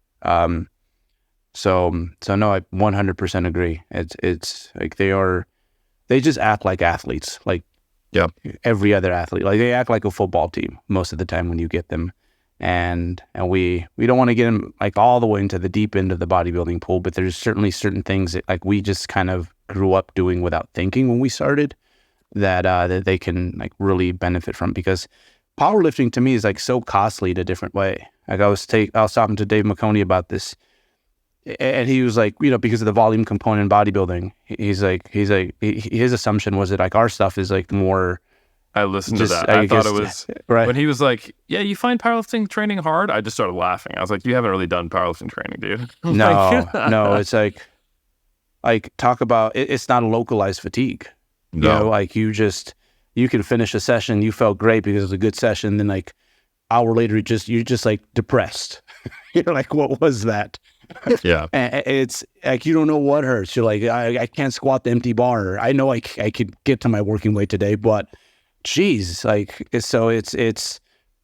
So no, I 100% agree. It's like they just act like athletes, like every other athlete. Like they act like a football team most of the time when you get them. And we don't want to get them like all the way into the deep end of the bodybuilding pool, but there's certainly certain things that like we just kind of grew up doing without thinking when we started that they can like really benefit from, because powerlifting to me is like so costly in a different way. Like I was talking to Dave McConey about this, and he was like, because of the volume component in bodybuilding, his assumption was that like our stuff is like more. I listened to that. I thought it was right when he was like, "Yeah, you find powerlifting training hard." I just started laughing. I was like, "You haven't really done powerlifting training, dude." No. It's like talk about it, it's not a localized fatigue. No. Like you can finish a session, you felt great because it was a good session. Then like hour later, you're just like depressed. You're like, what was that? Yeah. And it's like, you don't know what hurts. You're like, I can't squat the empty bar. I know I could get to my working weight today, but geez, like, so it's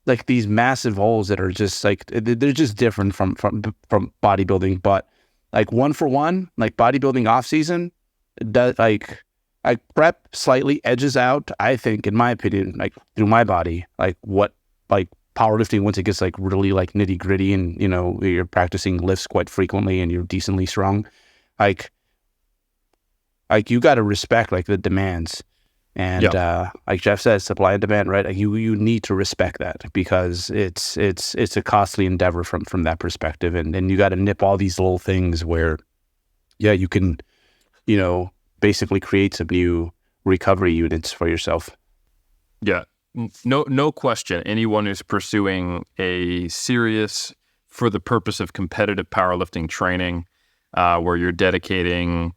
like these massive holes that are just like, they're just different from bodybuilding. But like 1-for-1, like bodybuilding off season, does like prep slightly edges out, I think, in my opinion, like through my body, like what like powerlifting, once it gets like really like nitty gritty and you're practicing lifts quite frequently and you're decently strong, like you got to respect like the demands. And like Jeff says, supply and demand, right? Like you need to respect that, because it's a costly endeavor from that perspective. And you got to nip all these little things where, you can, basically create some new recovery units for yourself. Yeah, no question. Anyone who's pursuing a serious, for the purpose of competitive powerlifting training, where you're dedicating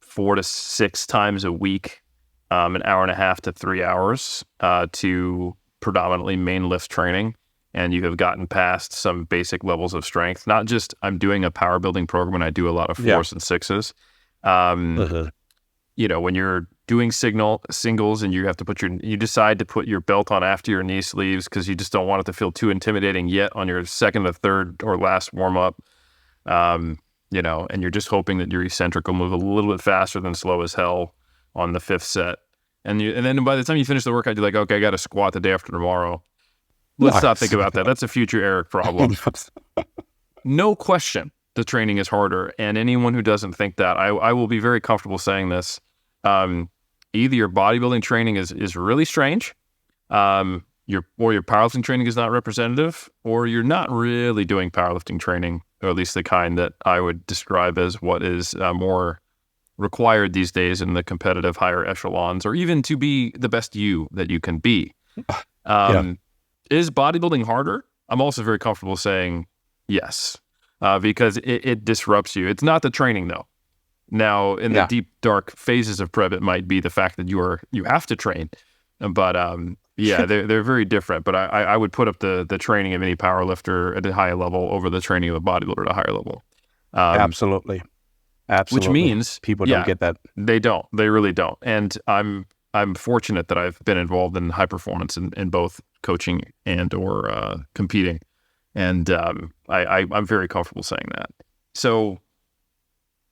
4 to 6 times a week, an hour and a half to 3 hours to predominantly main lift training, and you have gotten past some basic levels of strength, not just I'm doing a power building program and I do a lot of fours and sixes. You know, when you're doing singles and you have to you decide to put your belt on after your knee sleeves because you just don't want it to feel too intimidating yet on your second or third or last warm up. You know, and you're just hoping that your eccentric will move a little bit faster than slow as hell on the fifth set. And then by the time you finish the workout, you're like, okay, I got to squat the day after tomorrow. Let's not think about that. That's a future Eric problem. No question, the training is harder. And anyone who doesn't think that, I will be very comfortable saying this. Either your bodybuilding training is really strange, your powerlifting training is not representative, or you're not really doing powerlifting training, or at least the kind that I would describe as what is more required these days in the competitive higher echelons, or even to be the best you that you can be. Is bodybuilding harder? I'm also very comfortable saying yes, because it disrupts you. It's not the training though. Now, in the deep, dark phases of prep, it might be the fact that you have to train. But they're very different. But I would put up the training of any power lifter at a high level over the training of a bodybuilder at a higher level. Absolutely. Which means people don't get that. They don't. They really don't. And I'm fortunate that I've been involved in high performance in both coaching and or competing. And I'm very comfortable saying that. So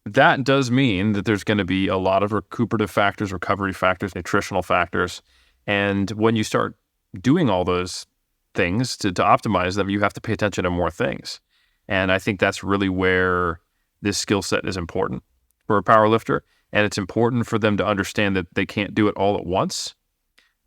that does mean that there's going to be a lot of recuperative factors, recovery factors, nutritional factors. And when you start doing all those things to optimize them, you have to pay attention to more things. And I think that's really where this skill set is important for a power lifter. And it's important for them to understand that they can't do it all at once.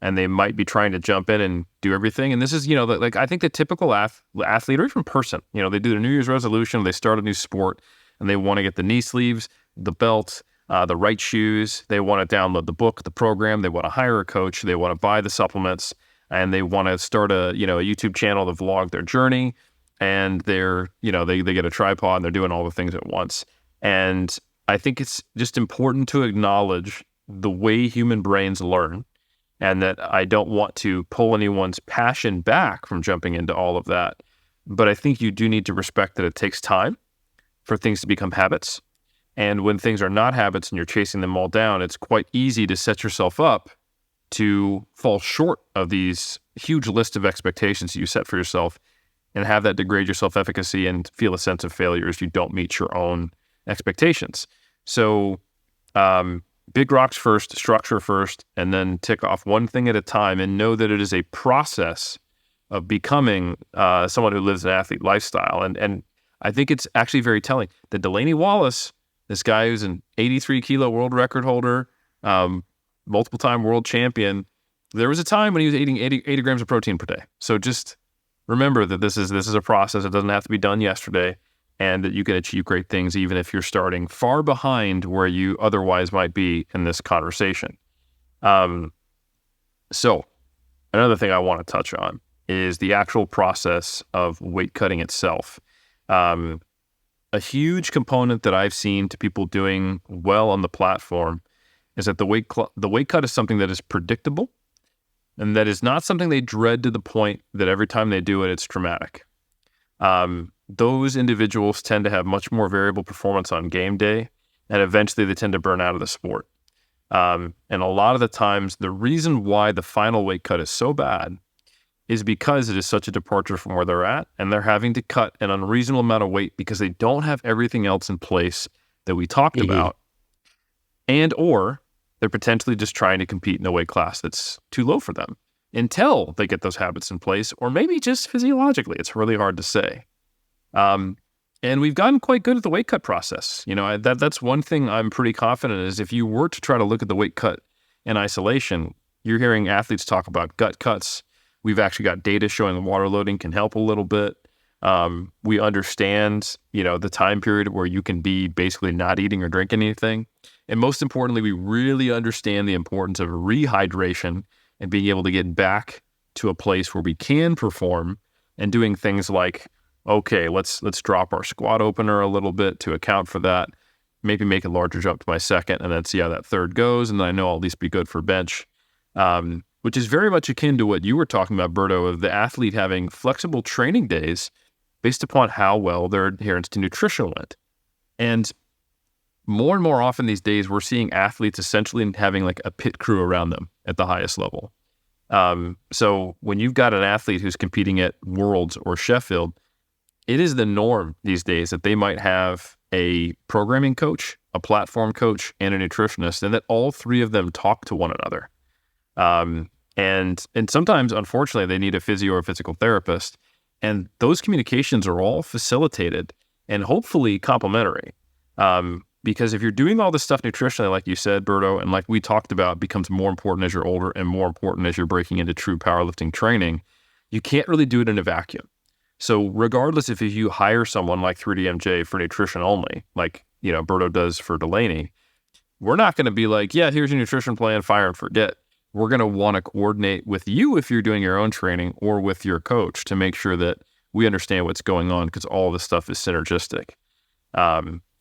And they might be trying to jump in and do everything. And this is, like I think the typical athlete or even person, they do their New Year's resolution, they start a new sport, and they want to get the knee sleeves, the belt, the right shoes. They want to download the book, the program. They want to hire a coach. They want to buy the supplements, and they want to start a YouTube channel to vlog their journey. And they're, they get a tripod and they're doing all the things at once. And I think it's just important to acknowledge the way human brains learn, and that I don't want to pull anyone's passion back from jumping into all of that. But I think you do need to respect that it takes time for things to become habits. And when things are not habits and you're chasing them all down, it's quite easy to set yourself up to fall short of these huge list of expectations you set for yourself and have that degrade your self-efficacy and feel a sense of failure as you don't meet your own expectations. So big rocks first, structure first, and then tick off one thing at a time, and know that it is a process of becoming someone who lives an athlete lifestyle. And I think it's actually very telling that Delaney Wallace, this guy who's an 83 kilo world record holder, multiple time world champion, there was a time when he was eating 80 grams of protein per day. So just remember that this is a process. It doesn't have to be done yesterday, and that you can achieve great things even if you're starting far behind where you otherwise might be in this conversation. So another thing I want to touch on is the actual process of weight cutting itself. A huge component that I've seen to people doing well on the platform is that the weight cut is something that is predictable, and that is not something they dread to the point that every time they do it, it's traumatic. Those individuals tend to have much more variable performance on game day, and eventually they tend to burn out of the sport. And a lot of the times, the reason why the final weight cut is so bad is because it is such a departure from where they're at, and they're having to cut an unreasonable amount of weight because they don't have everything else in place that we talked about, and or they're potentially just trying to compete in a weight class that's too low for them until they get those habits in place, or maybe just physiologically. It's really hard to say. And we've gotten quite good at the weight cut process. That's one thing I'm pretty confident is if you were to try to look at the weight cut in isolation, you're hearing athletes talk about gut cuts. We've actually got data showing water loading can help a little bit. We understand, the time period where you can be basically not eating or drinking anything. And most importantly, we really understand the importance of rehydration and being able to get back to a place where we can perform, and doing things like, okay, let's drop our squat opener a little bit to account for that. Maybe make a larger jump to my second and then see how that third goes. And then I know I'll at least be good for bench. which is very much akin to what you were talking about, Berto, of the athlete having flexible training days based upon how well their adherence to nutrition went. And more and more often these days, we're seeing athletes essentially having like a pit crew around them at the highest level. So when you've got an athlete who's competing at Worlds or Sheffield, it is the norm these days that they might have a programming coach, a platform coach, and a nutritionist, and that all three of them talk to one another. And sometimes, unfortunately, they need a physio or physical therapist. And those communications are all facilitated and hopefully complementary. Because if you're doing all this stuff nutritionally, like you said, Berto, and like we talked about, becomes more important as you're older and more important as you're breaking into true powerlifting training, you can't really do it in a vacuum. So regardless if you hire someone like 3DMJ for nutrition only, like, Berto does for Delaney, we're not going to be like, yeah, here's your nutrition plan, fire and forget. We're going to want to coordinate with you if you're doing your own training or with your coach to make sure that we understand what's going on, because all this stuff is synergistic.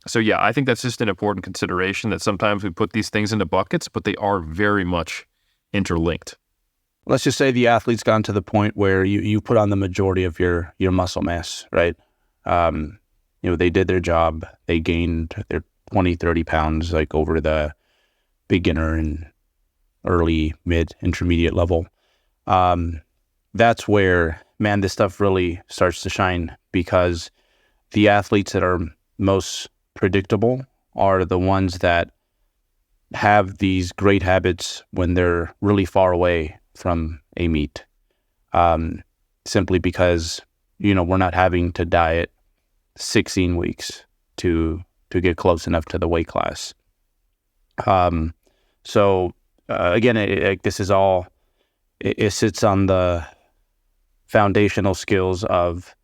So yeah, I think that's just an important consideration, that sometimes we put these things into buckets, but they are very much interlinked. Let's just say the athlete's gone to the point where you put on the majority of your muscle mass, right? They did their job. They gained their 20, 30 pounds, like over the beginner and early, mid, intermediate level. That's where, man, this stuff really starts to shine, because the athletes that are most predictable are the ones that have these great habits when they're really far away from a meet, simply because, we're not having to diet 16 weeks to get close enough to the weight class. So again, this is all, it sits on the foundational skills of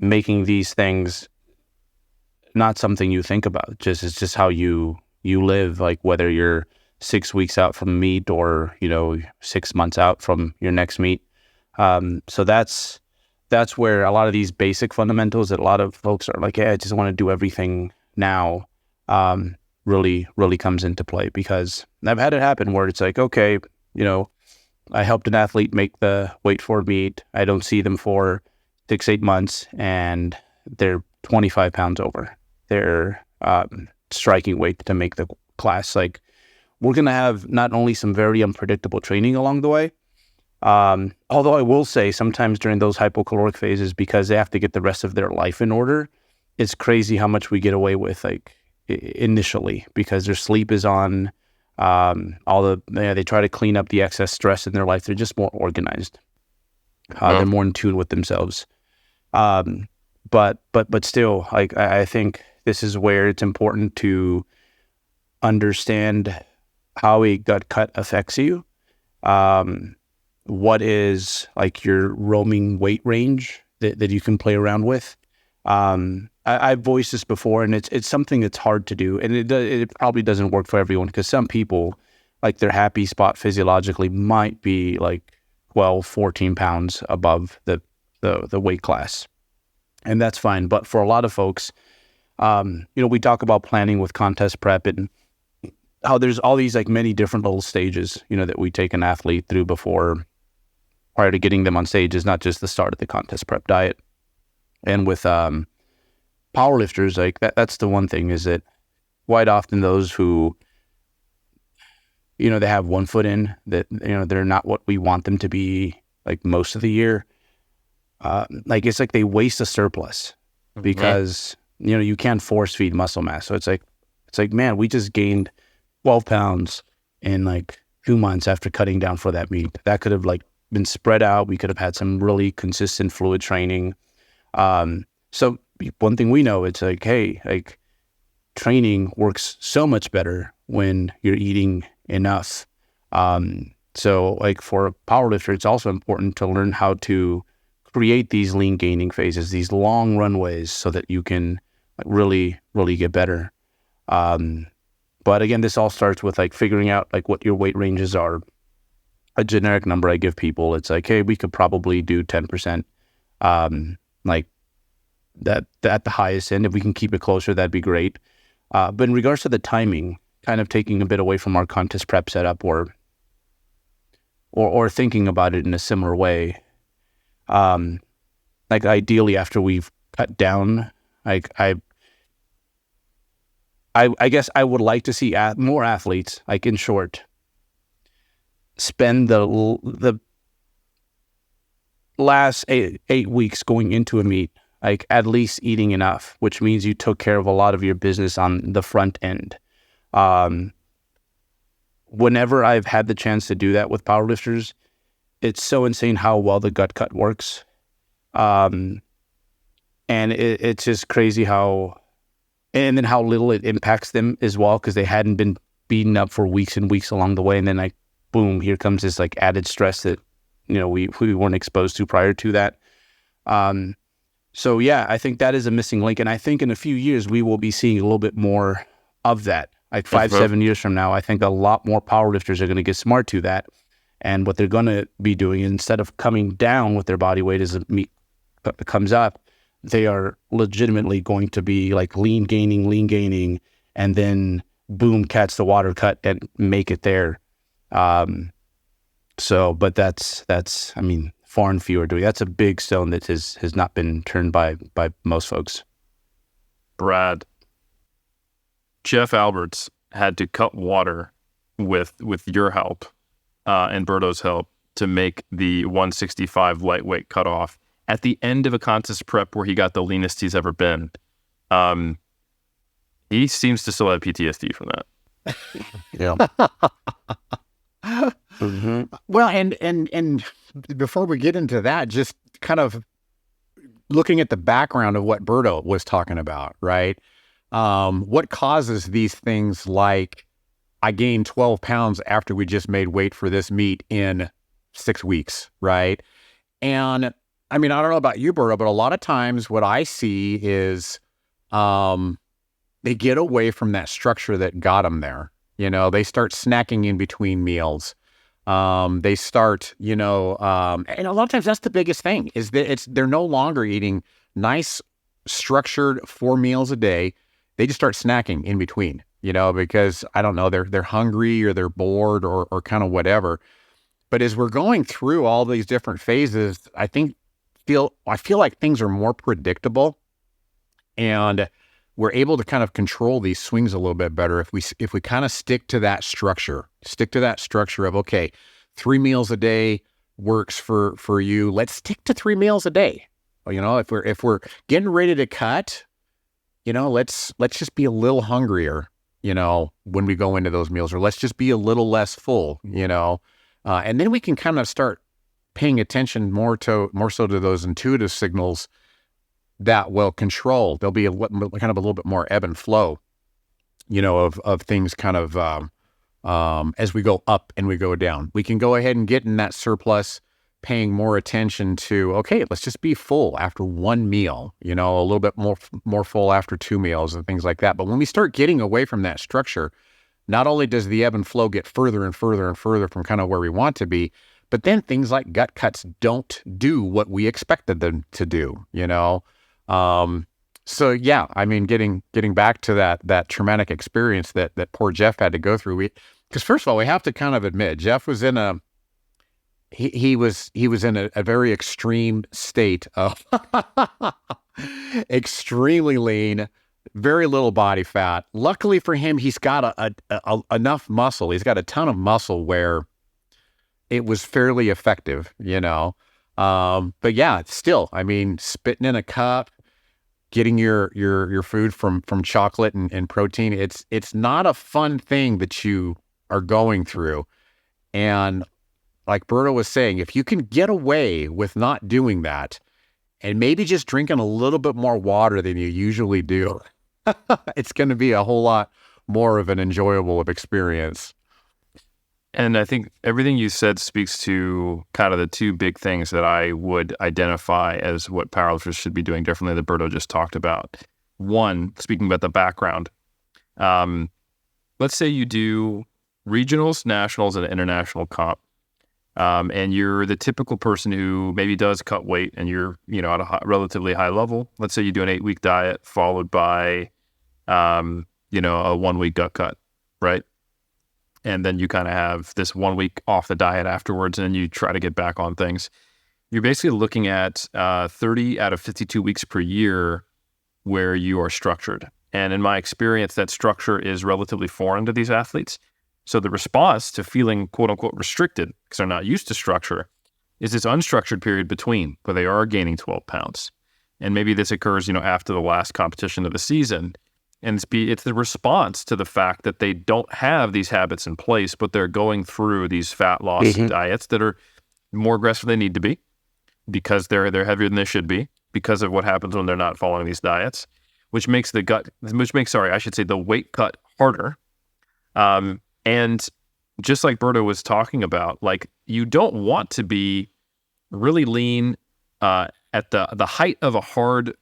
making these things not something you think about. It's just how you live, like whether you're 6 weeks out from meet or 6 months out from your next meet. So that's where a lot of these basic fundamentals that a lot of folks are like, I just want to do everything now, really comes into play. Because I've had it happen where it's like, okay, I helped an athlete make the weight for meet. I don't see them for 6-8 months, and they're 25 pounds over their striking weight to make the class. Like, we're going to have not only some very unpredictable training along the way, although I will say sometimes during those hypocaloric phases, because they have to get the rest of their life in order, it's crazy how much we get away with, like, initially, because their sleep is on, they try to clean up the excess stress in their life. They're just more organized. They're more in tune with themselves. But still, like, I think this is where it's important to understand how a gut cut affects you. What is like your roaming weight range that you can play around with? I've voiced this before, and it's something that's hard to do, and it probably doesn't work for everyone, because some people, like, their happy spot physiologically might be like 12, 14 pounds above the weight class, and that's fine. But for a lot of folks, we talk about planning with contest prep and how there's all these like many different little stages, that we take an athlete through prior to getting them on stage. Is not just the start of the contest prep diet. And with powerlifters, like that's the one thing, is that quite often those who, they have one foot in, that, they're not what we want them to be, like, most of the year. Like, it's like they waste a surplus, because, you can't force feed muscle mass. So it's like, man, we just gained 12 pounds in like 2 months after cutting down for that meet. That could have like been spread out. We could have had some really consistent fluid training. So one thing we know, it's like, hey, like, training works so much better when you're eating enough. So like for a powerlifter, it's also important to learn how to create these lean gaining phases, these long runways, so that you can really get better. But again, this all starts with like figuring out like what your weight ranges are. A generic number I give people, it's like, hey, we could probably do 10%, like that at the highest end. If we can keep it closer, that'd be great. But in regards to the timing, kind of taking a bit away from our contest prep setup, or or thinking about it in a similar way. Like ideally after we've cut down, like I guess I would like to see more athletes, like in short, spend the last 8 weeks going into a meet, like at least eating enough, which means you took care of a lot of your business on the front end. Whenever I've had the chance to do that with powerlifters, it's so insane how well the gut cut works. And it's just crazy and then how little it impacts them as well, because they hadn't been beaten up for weeks and weeks along the way. And then like, boom, here comes this like added stress that, we weren't exposed to prior to that. So yeah, I think that is a missing link. And I think in a few years, we will be seeing a little bit more of that. Like 5-7 years from now, I think a lot more powerlifters are going to get smart to that. And what they're going to be doing, instead of coming down with their body weight as the meet comes up, they are legitimately going to be like lean gaining, and then boom, catch the water cut and make it there. But that's, I mean, far and few are doing. That's a big stone that has not been turned by most folks. Brad, Jeff Alberts had to cut water with your help and Berto's help to make the 165 lightweight cutoff at the end of a contest prep where he got the leanest he's ever been. He seems to still have PTSD from that. Yeah. Mm-hmm. Well, and before we get into that, just kind of looking at the background of what Berto was talking about, right? What causes these things like I gained 12 pounds after we just made weight for this meet in 6 weeks, right? And I mean, I don't know about you, Berto, but a lot of times what I see is they get away from that structure that got them there. They start snacking in between meals. They start, and a lot of times that's the biggest thing is that they're no longer eating nice, structured 4 meals a day. They just start snacking in between, because I don't know, they're hungry or they're bored or kind of whatever. But as we're going through all these different phases, I feel like things are more predictable, and we're able to kind of control these swings a little bit better if we kind of stick to that structure of, okay, 3 meals a day works for you. Let's stick to 3 meals a day. If we're getting ready to cut, let's just be a little hungrier, when we go into those meals, or let's just be a little less full, and then we can kind of start paying attention more so to those intuitive signals that will control. There'll be kind of a little bit more ebb and flow, of things kind of as we go up and we go down. We can go ahead and get in that surplus, paying more attention to, okay, let's just be full after 1 meal, a little bit more full after 2 meals and things like that. But when we start getting away from that structure, not only does the ebb and flow get further and further and further from kind of where we want to be, but then things like gut cuts don't do what we expected them to do, So yeah, I mean, getting back to that traumatic experience that poor Jeff had to go through, because first of all, we have to kind of admit, Jeff was in he was in a very extreme state of extremely lean, very little body fat. Luckily for him, he's got enough muscle. He's got a ton of muscle where it was fairly effective, But yeah, still, I mean, spitting in a cup, getting your food from chocolate and protein, it's not a fun thing that you are going through. And like Berto was saying, if you can get away with not doing that and maybe just drinking a little bit more water than you usually do, it's going to be a whole lot more of an enjoyable experience. And I think everything you said speaks to kind of the 2 big things that I would identify as what powerlifters should be doing differently that Berto just talked about. One, speaking about the background, let's say you do regionals, nationals, and international comp, and you're the typical person who maybe does cut weight and you're, at a relatively high level. Let's say you do an 8-week diet followed by, a 1-week gut cut, right? and then you kind of have this 1 week off the diet afterwards, and then you try to get back on things. You're basically looking at 30 out of 52 weeks per year where you are structured. And in my experience, that structure is relatively foreign to these athletes. So the response to feeling quote unquote restricted, because they're not used to structure, is this unstructured period between where they are gaining 12 pounds. And maybe this occurs, after the last competition of the season. And it's the response to the fact that they don't have these habits in place, but they're going through these fat loss diets that are more aggressive than they need to be because they're heavier than they should be because of what happens when they're not following these diets, which makes the weight cut harder. And just like Berto was talking about, like, you don't want to be really lean at the height of a hard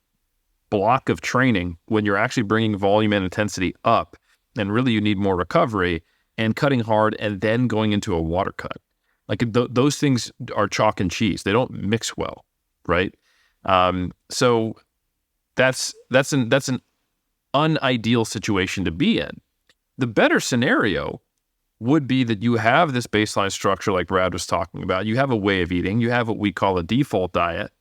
block of training when you're actually bringing volume and intensity up, and really you need more recovery, and cutting hard and then going into a water cut. Like those things are chalk and cheese. They don't mix well, right? So that's an unideal situation to be in. The better scenario would be that you have this baseline structure like Brad was talking about. You have a way of eating. You have what we call a default diet.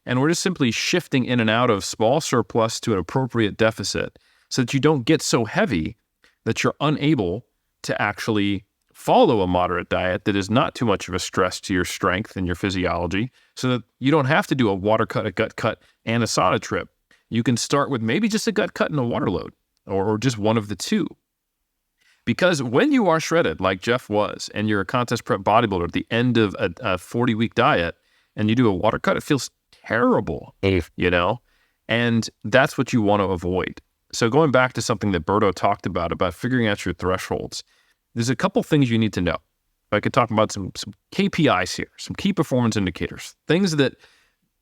And we're just simply shifting in and out of small surplus to an appropriate deficit so that you don't get so heavy that you're unable to actually follow a moderate diet that is not too much of a stress to your strength and your physiology, so that you don't have to do a water cut, a gut cut, and a sauna trip. You can start with maybe just a gut cut and a water load, or just one of the two. Because when you are shredded, like Jeff was, and you're a contest prep bodybuilder at the end of a 40-week diet, and you do a water cut, it feels terrible, and that's what you want to avoid. So going back to something that Berto talked about figuring out your thresholds, there's a couple things you need to know. I could talk about some KPIs here, some key performance indicators, things that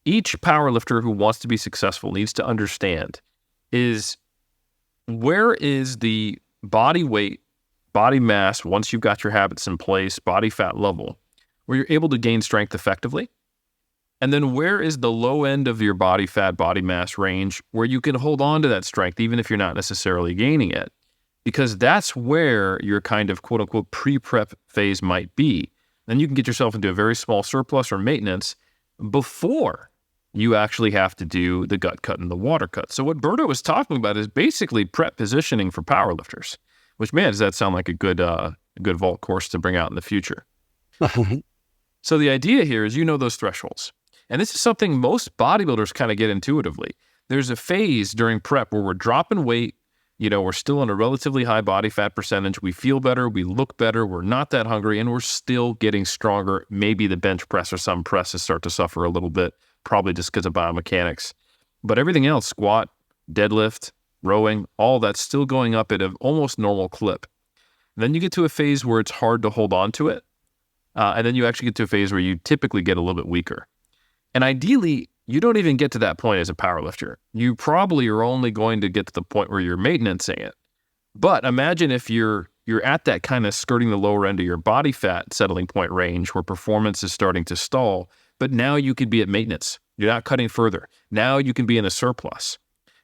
each powerlifter who wants to be successful needs to understand is where is the body weight, body mass, once you've got your habits in place, body fat level, where you're able to gain strength effectively. And then where is the low end of your body fat, body mass range where you can hold on to that strength even if you're not necessarily gaining it? Because that's where your kind of quote unquote pre-prep phase might be. Then you can get yourself into a very small surplus or maintenance before you actually have to do the gut cut and the water cut. So what Berto was talking about is basically prep positioning for powerlifters, which, man, does that sound like a good vault course to bring out in the future. So the idea here is those thresholds. And this is something most bodybuilders kind of get intuitively. There's a phase during prep where we're dropping weight, we're still on a relatively high body fat percentage. We feel better, we look better, we're not that hungry, and we're still getting stronger. Maybe the bench press or some presses start to suffer a little bit, probably just because of biomechanics. But everything else, squat, deadlift, rowing, all that's still going up at an almost normal clip. And then you get to a phase where it's hard to hold on to it. And then you actually get to a phase where you typically get a little bit weaker. And ideally, you don't even get to that point as a powerlifter. You probably are only going to get to the point where you're maintenancing it. But imagine if you're at that kind of skirting the lower end of your body fat settling point range where performance is starting to stall, but now you could be at maintenance. You're not cutting further. Now you can be in a surplus.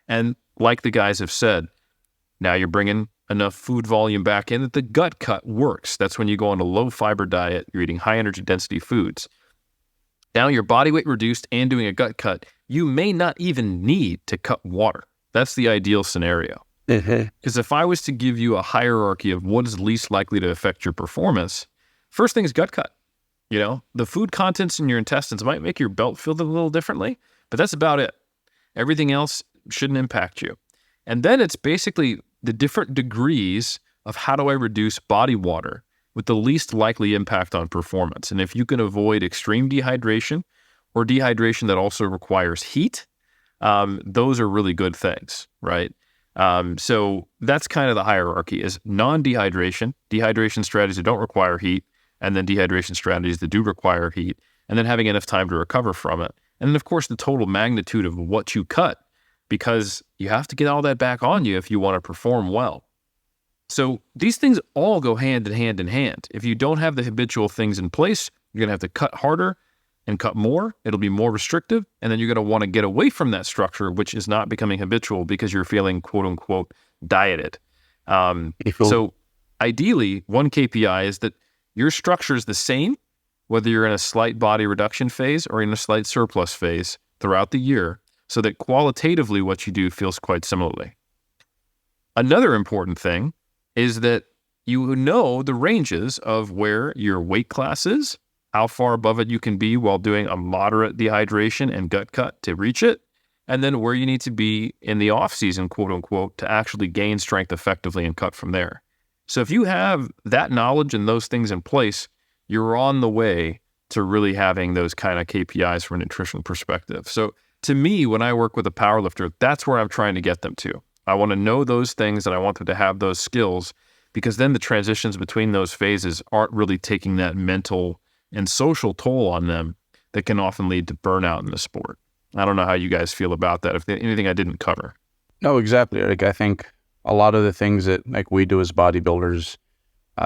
And like the guys have said, now you're bringing enough food volume back in that the gut cut works. That's when you go on a low fiber diet, you're eating high energy density foods. Now your body weight reduced and doing a gut cut, you may not even need to cut water. That's the ideal scenario. Because if I was to give you a hierarchy of what is least likely to affect your performance, first thing is gut cut. The food contents in your intestines might make your belt feel a little differently, but that's about it. Everything else shouldn't impact you. And then it's basically the different degrees of how do I reduce body water with the least likely impact on performance. And if you can avoid extreme dehydration or dehydration that also requires heat, those are really good things, right? So that's kind of the hierarchy is non-dehydration, dehydration strategies that don't require heat, and then dehydration strategies that do require heat, and then having enough time to recover from it. And then, of course, the total magnitude of what you cut, because you have to get all that back on you if you want to perform well. So these things all go hand in hand in hand. If you don't have the habitual things in place, you're going to have to cut harder and cut more. It'll be more restrictive. And then you're going to want to get away from that structure, which is not becoming habitual because you're feeling quote unquote dieted. So ideally, one KPI is that your structure is the same, whether you're in a slight body reduction phase or in a slight surplus phase throughout the year, so that qualitatively what you do feels quite similarly. Another important thing is that you know the ranges of where your weight class is, how far above it you can be while doing a moderate dehydration and gut cut to reach it, and then where you need to be in the off season, quote unquote, to actually gain strength effectively and cut from there. So if you have that knowledge and those things in place, you're on the way to really having those kind of KPIs from a nutrition perspective. So to me, when I work with a powerlifter, that's where I'm trying to get them to. I want to know those things and I want them to have those skills, because then the transitions between those phases aren't really taking that mental and social toll on them that can often lead to burnout in the sport. I don't know how you guys feel about that, if there's anything I didn't cover. No, exactly. Like, I think a lot of the things that like we do as bodybuilders,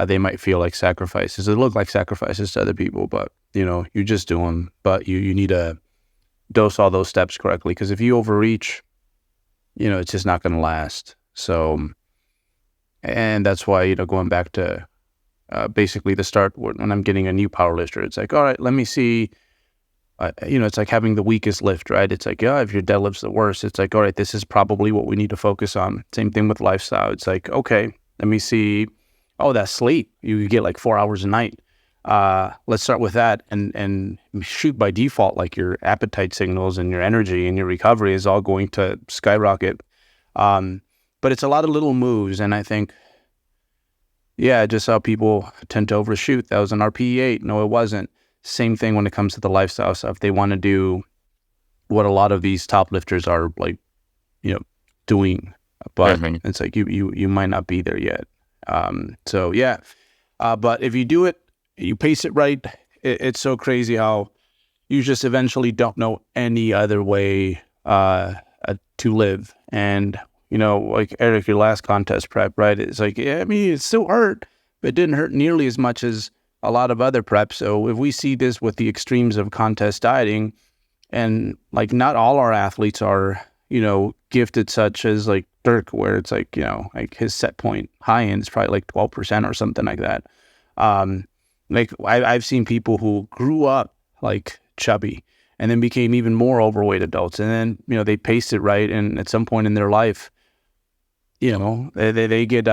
they might feel like sacrifices. It look like sacrifices to other people, but you just do them. But you need to dose all those steps correctly, because if you overreach, it's just not going to last. So, and that's why, going back to basically the start when I'm getting a new powerlifter, it's like, all right, let me see. It's like having the weakest lift, right? It's like, if your deadlift's the worst, it's like, all right, this is probably what we need to focus on. Same thing with lifestyle. It's like, okay, let me see. Oh, that's sleep. You get like 4 hours a night. Let's start with that and shoot by default, like your appetite signals and your energy and your recovery is all going to skyrocket. But it's a lot of little moves. And I think, just how people tend to overshoot. That was an RPE8. No, it wasn't. Same thing when it comes to the lifestyle stuff. They want to do what a lot of these top lifters are like, doing, but it's like you might not be there yet. But if you do it, you pace it right. It's so crazy how you just eventually don't know any other way to live. And like Eric, your last contest prep, right? It's like, it still hurt, but it didn't hurt nearly as much as a lot of other preps. So if we see this with the extremes of contest dieting, and like not all our athletes are, gifted such as like Dirk, where it's like, like his set point high end is probably like 12% or something like that. Like I've seen people who grew up like chubby and then became even more overweight adults. And then, they paced it right. And at some point in their life, they get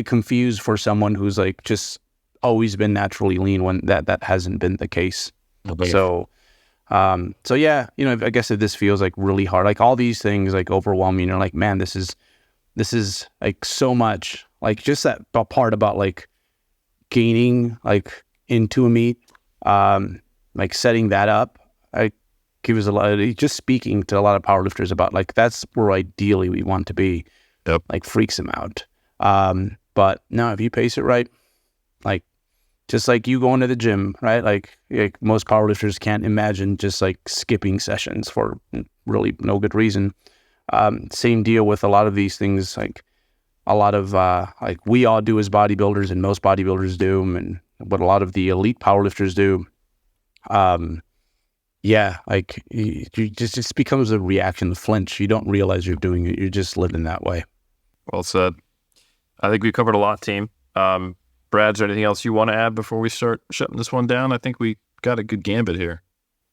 confused for someone who's like just always been naturally lean when that hasn't been the case. Okay. So I guess if this feels like really hard, like all these things like overwhelm you, and you're like, man, this is like so much, like just that part about like gaining like into a meet, like setting that up, I give us a lot of, just speaking to a lot of powerlifters about like, that's where ideally we want to be. Yep. Like freaks them out. But no, if you pace it right, like just like you going to the gym, right? Like most powerlifters can't imagine just like skipping sessions for really no good reason. Same deal with a lot of these things, like a lot of like we all do as bodybuilders, and most bodybuilders do, and what a lot of the elite powerlifters do. Like you just becomes a reaction, the flinch. You don't realize you're doing it. You're just living that way. Well said. I think we covered a lot, team. Brad, is there anything else you want to add before we start shutting this one down? I think we got a good gambit here.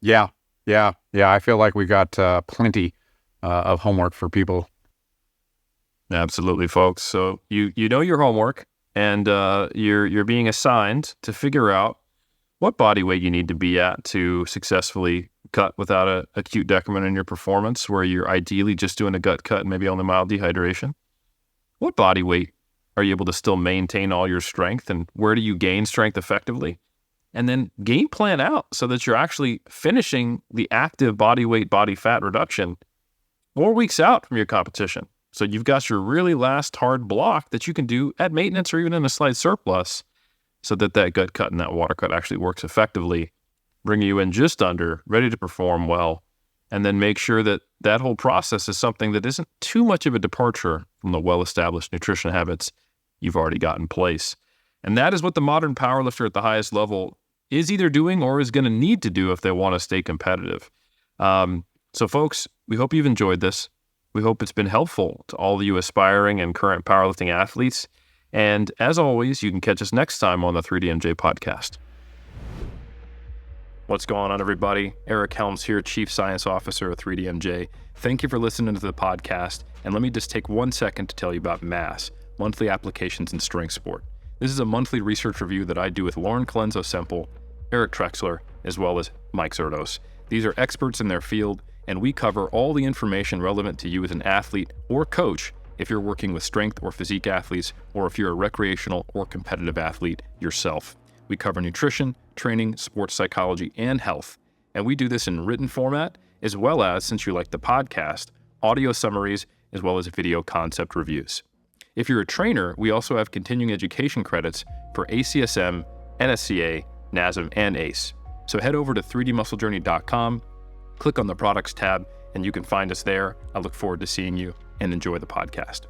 Yeah. I feel like we got plenty of homework for people. Absolutely, folks. So you know your homework, and you're being assigned to figure out what body weight you need to be at to successfully cut without an acute decrement in your performance, where you're ideally just doing a gut cut and maybe only mild dehydration. What body weight are you able to still maintain all your strength, and where do you gain strength effectively? And then game plan out so that you're actually finishing the active body weight, body fat reduction 4 weeks out from your competition. So you've got your really last hard block that you can do at maintenance or even in a slight surplus, so that gut cut and that water cut actually works effectively, bring you in just under, ready to perform well, and then make sure that that whole process is something that isn't too much of a departure from the well-established nutrition habits you've already got in place. And that is what the modern powerlifter at the highest level is either doing or is going to need to do if they want to stay competitive. So folks, we hope you've enjoyed this. We hope it's been helpful to all of you aspiring and current powerlifting athletes. And as always, you can catch us next time on the 3DMJ podcast. What's going on, everybody? Eric Helms here, Chief Science Officer of 3DMJ. Thank you for listening to the podcast. And let me just take 1 second to tell you about MASS, Monthly Applications in Strength Sport. This is a monthly research review that I do with Lauren Colenso-Semple, Eric Trexler, as well as Mike Zerdos. These are experts in their field, and we cover all the information relevant to you as an athlete or coach if you're working with strength or physique athletes, or if you're a recreational or competitive athlete yourself. We cover nutrition, training, sports psychology, and health. And we do this in written format, as well as, since you like the podcast, audio summaries, as well as video concept reviews. If you're a trainer, we also have continuing education credits for ACSM, NSCA, NASM, and ACE. So head over to 3dmusclejourney.com, click on the products tab, and you can find us there. I look forward to seeing you and enjoy the podcast.